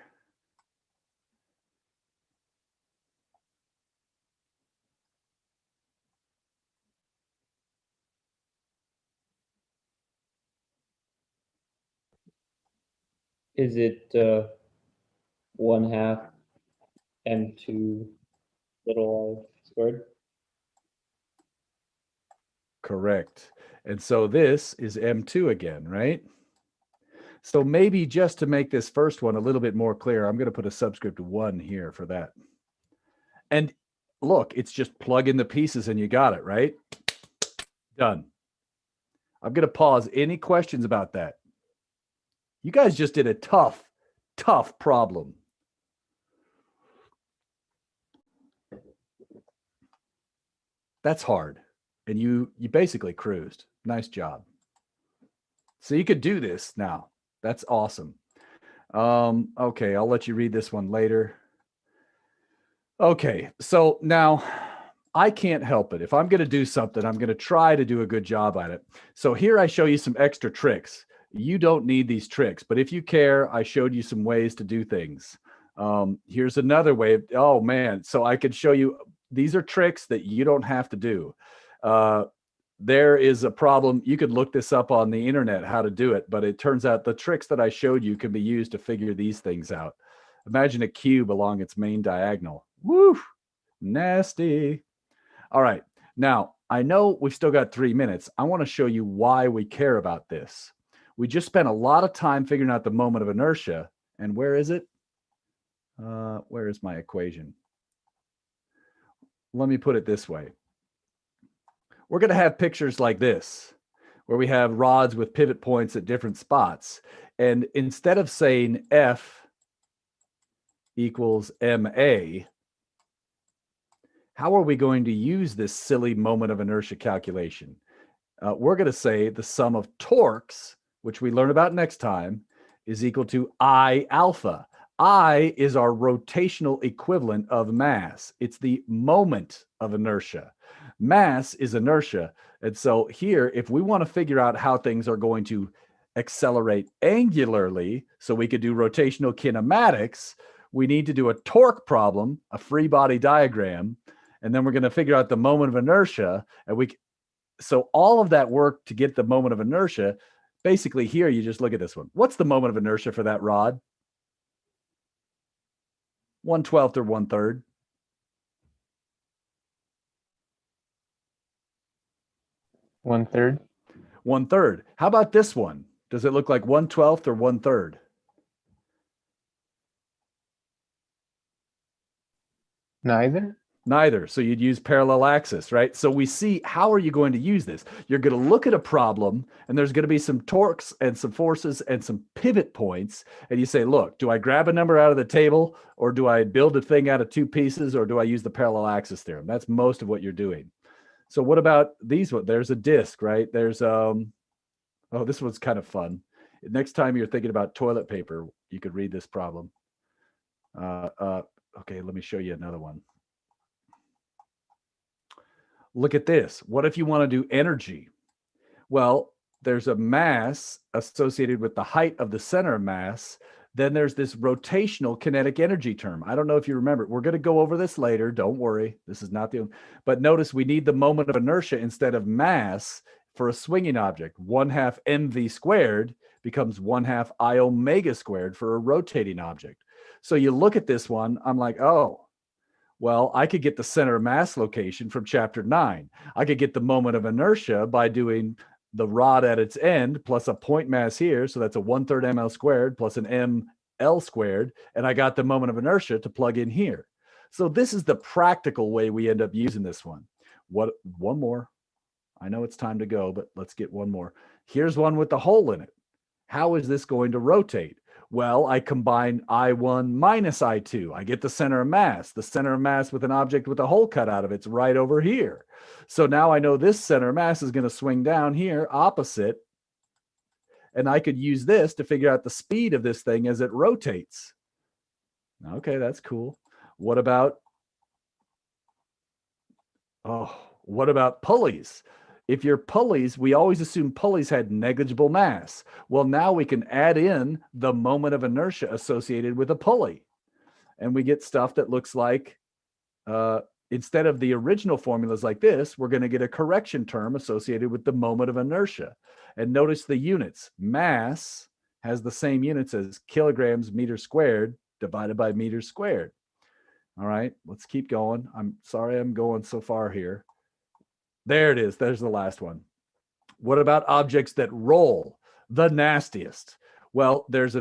Is it 1/2 m2 little r squared? Correct. And so this is M2 again, right? So maybe just to make this first one a little bit more clear, I'm going to put a subscript 1 here for that. And look, it's just plug in the pieces and you got it, right? Done. I'm going to pause. Any questions about that? You guys just did a tough problem. That's hard. And you basically cruised. Nice job. So you could do this now. That's awesome. Okay, I'll let you read this one later. Okay, so now I can't help it. If I'm going to do something, I'm going to try to do a good job at it. So here I show you some extra tricks. You don't need these tricks, but if you care, I showed you some ways to do things. Here's another way. Oh man, so I could show you, these are tricks that you don't have to do. There is a problem. You could look this up on the internet, how to do it, but it turns out the tricks that I showed you can be used to figure these things out. Imagine a cube along its main diagonal. Woo, nasty. All right, now I know we've still got 3 minutes. I want to show you why we care about this. We just spent a lot of time figuring out the moment of inertia. And where is it? Where is my equation? Let me put it this way. We're going to have pictures like this, where we have rods with pivot points at different spots. And instead of saying F equals MA, how are we going to use this silly moment of inertia calculation? We're going to say the sum of torques, which we learn about next time, is equal to I alpha. I is our rotational equivalent of mass. It's the moment of inertia. Mass is inertia. And so here, if we want to figure out how things are going to accelerate angularly, so we could do rotational kinematics, we need to do a torque problem, a free body diagram, and then we're going to figure out the moment of inertia. And so all of that work to get the moment of inertia, basically here, you just look at this one. What's the moment of inertia for that rod? 1/12 or 1/3? 1/3. 1/3. How about this one? Does it look like 1/12 or 1/3? Neither. Neither. So you'd use parallel axis, right? So we see, how are you going to use this? You're going to look at a problem and there's going to be some torques and some forces and some pivot points. And you say, look, do I grab a number out of the table or do I build a thing out of 2 pieces or do I use the parallel axis theorem? That's most of what you're doing. So what about these ones? There's a disk, right? There's, oh, this one's kind of fun. Next time you're thinking about toilet paper, you could read this problem. Okay, let me show you another one. Look at this. What if you want to do energy? Well, there's a mass associated with the height of the center of mass. Then there's this rotational kinetic energy term. I don't know if you remember. We're going to go over this later. Don't worry. This is not the, but notice we need the moment of inertia instead of mass for a swinging object. 1/2 mv squared becomes 1/2 I omega squared for a rotating object. So you look at this one, I'm like, oh, well, I could get the center of mass location from chapter 9. I could get the moment of inertia by doing the rod at its end plus a point mass here. So that's a 1/3 ml squared plus an ml squared. And I got the moment of inertia to plug in here. So this is the practical way we end up using this one. One more. I know it's time to go, but let's get one more. Here's one with the hole in it. How is this going to rotate? Well, I combine I1 minus I2. I get the center of mass. The center of mass with an object with a hole cut out of it's right over here. So now I know this center of mass is going to swing down here opposite. And I could use this to figure out the speed of this thing as it rotates. Okay, that's cool. What about pulleys? If you're pulleys, we always assume pulleys had negligible mass. Well, now we can add in the moment of inertia associated with a pulley. And we get stuff that looks like, instead of the original formulas like this, we're going to get a correction term associated with the moment of inertia. And notice the units. Mass has the same units as kilograms meters squared divided by meters squared. All right, let's keep going. I'm sorry I'm going so far here. There it is. There's the last one. What about objects that roll? The nastiest. Well, there's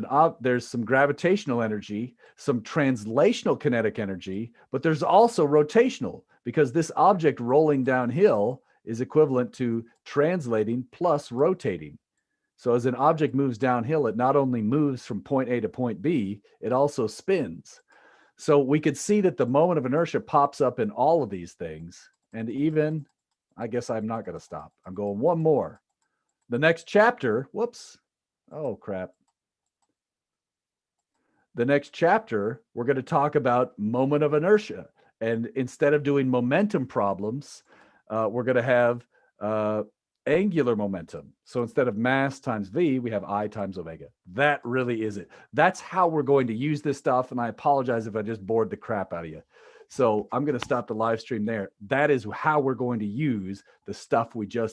some gravitational energy, some translational kinetic energy, but there's also rotational because this object rolling downhill is equivalent to translating plus rotating. So as an object moves downhill, it not only moves from point A to point B, it also spins. So we could see that the moment of inertia pops up in all of these things. And even, I guess I'm not going to stop. I'm going one more. The next chapter, whoops. Oh, crap. The next chapter, we're going to talk about moment of inertia. And instead of doing momentum problems, we're going to have angular momentum. So instead of mass times V, we have I times omega. That really is it. That's how we're going to use this stuff. And I apologize if I just bored the crap out of you. So I'm going to stop the live stream there. That is how we're going to use the stuff we just did.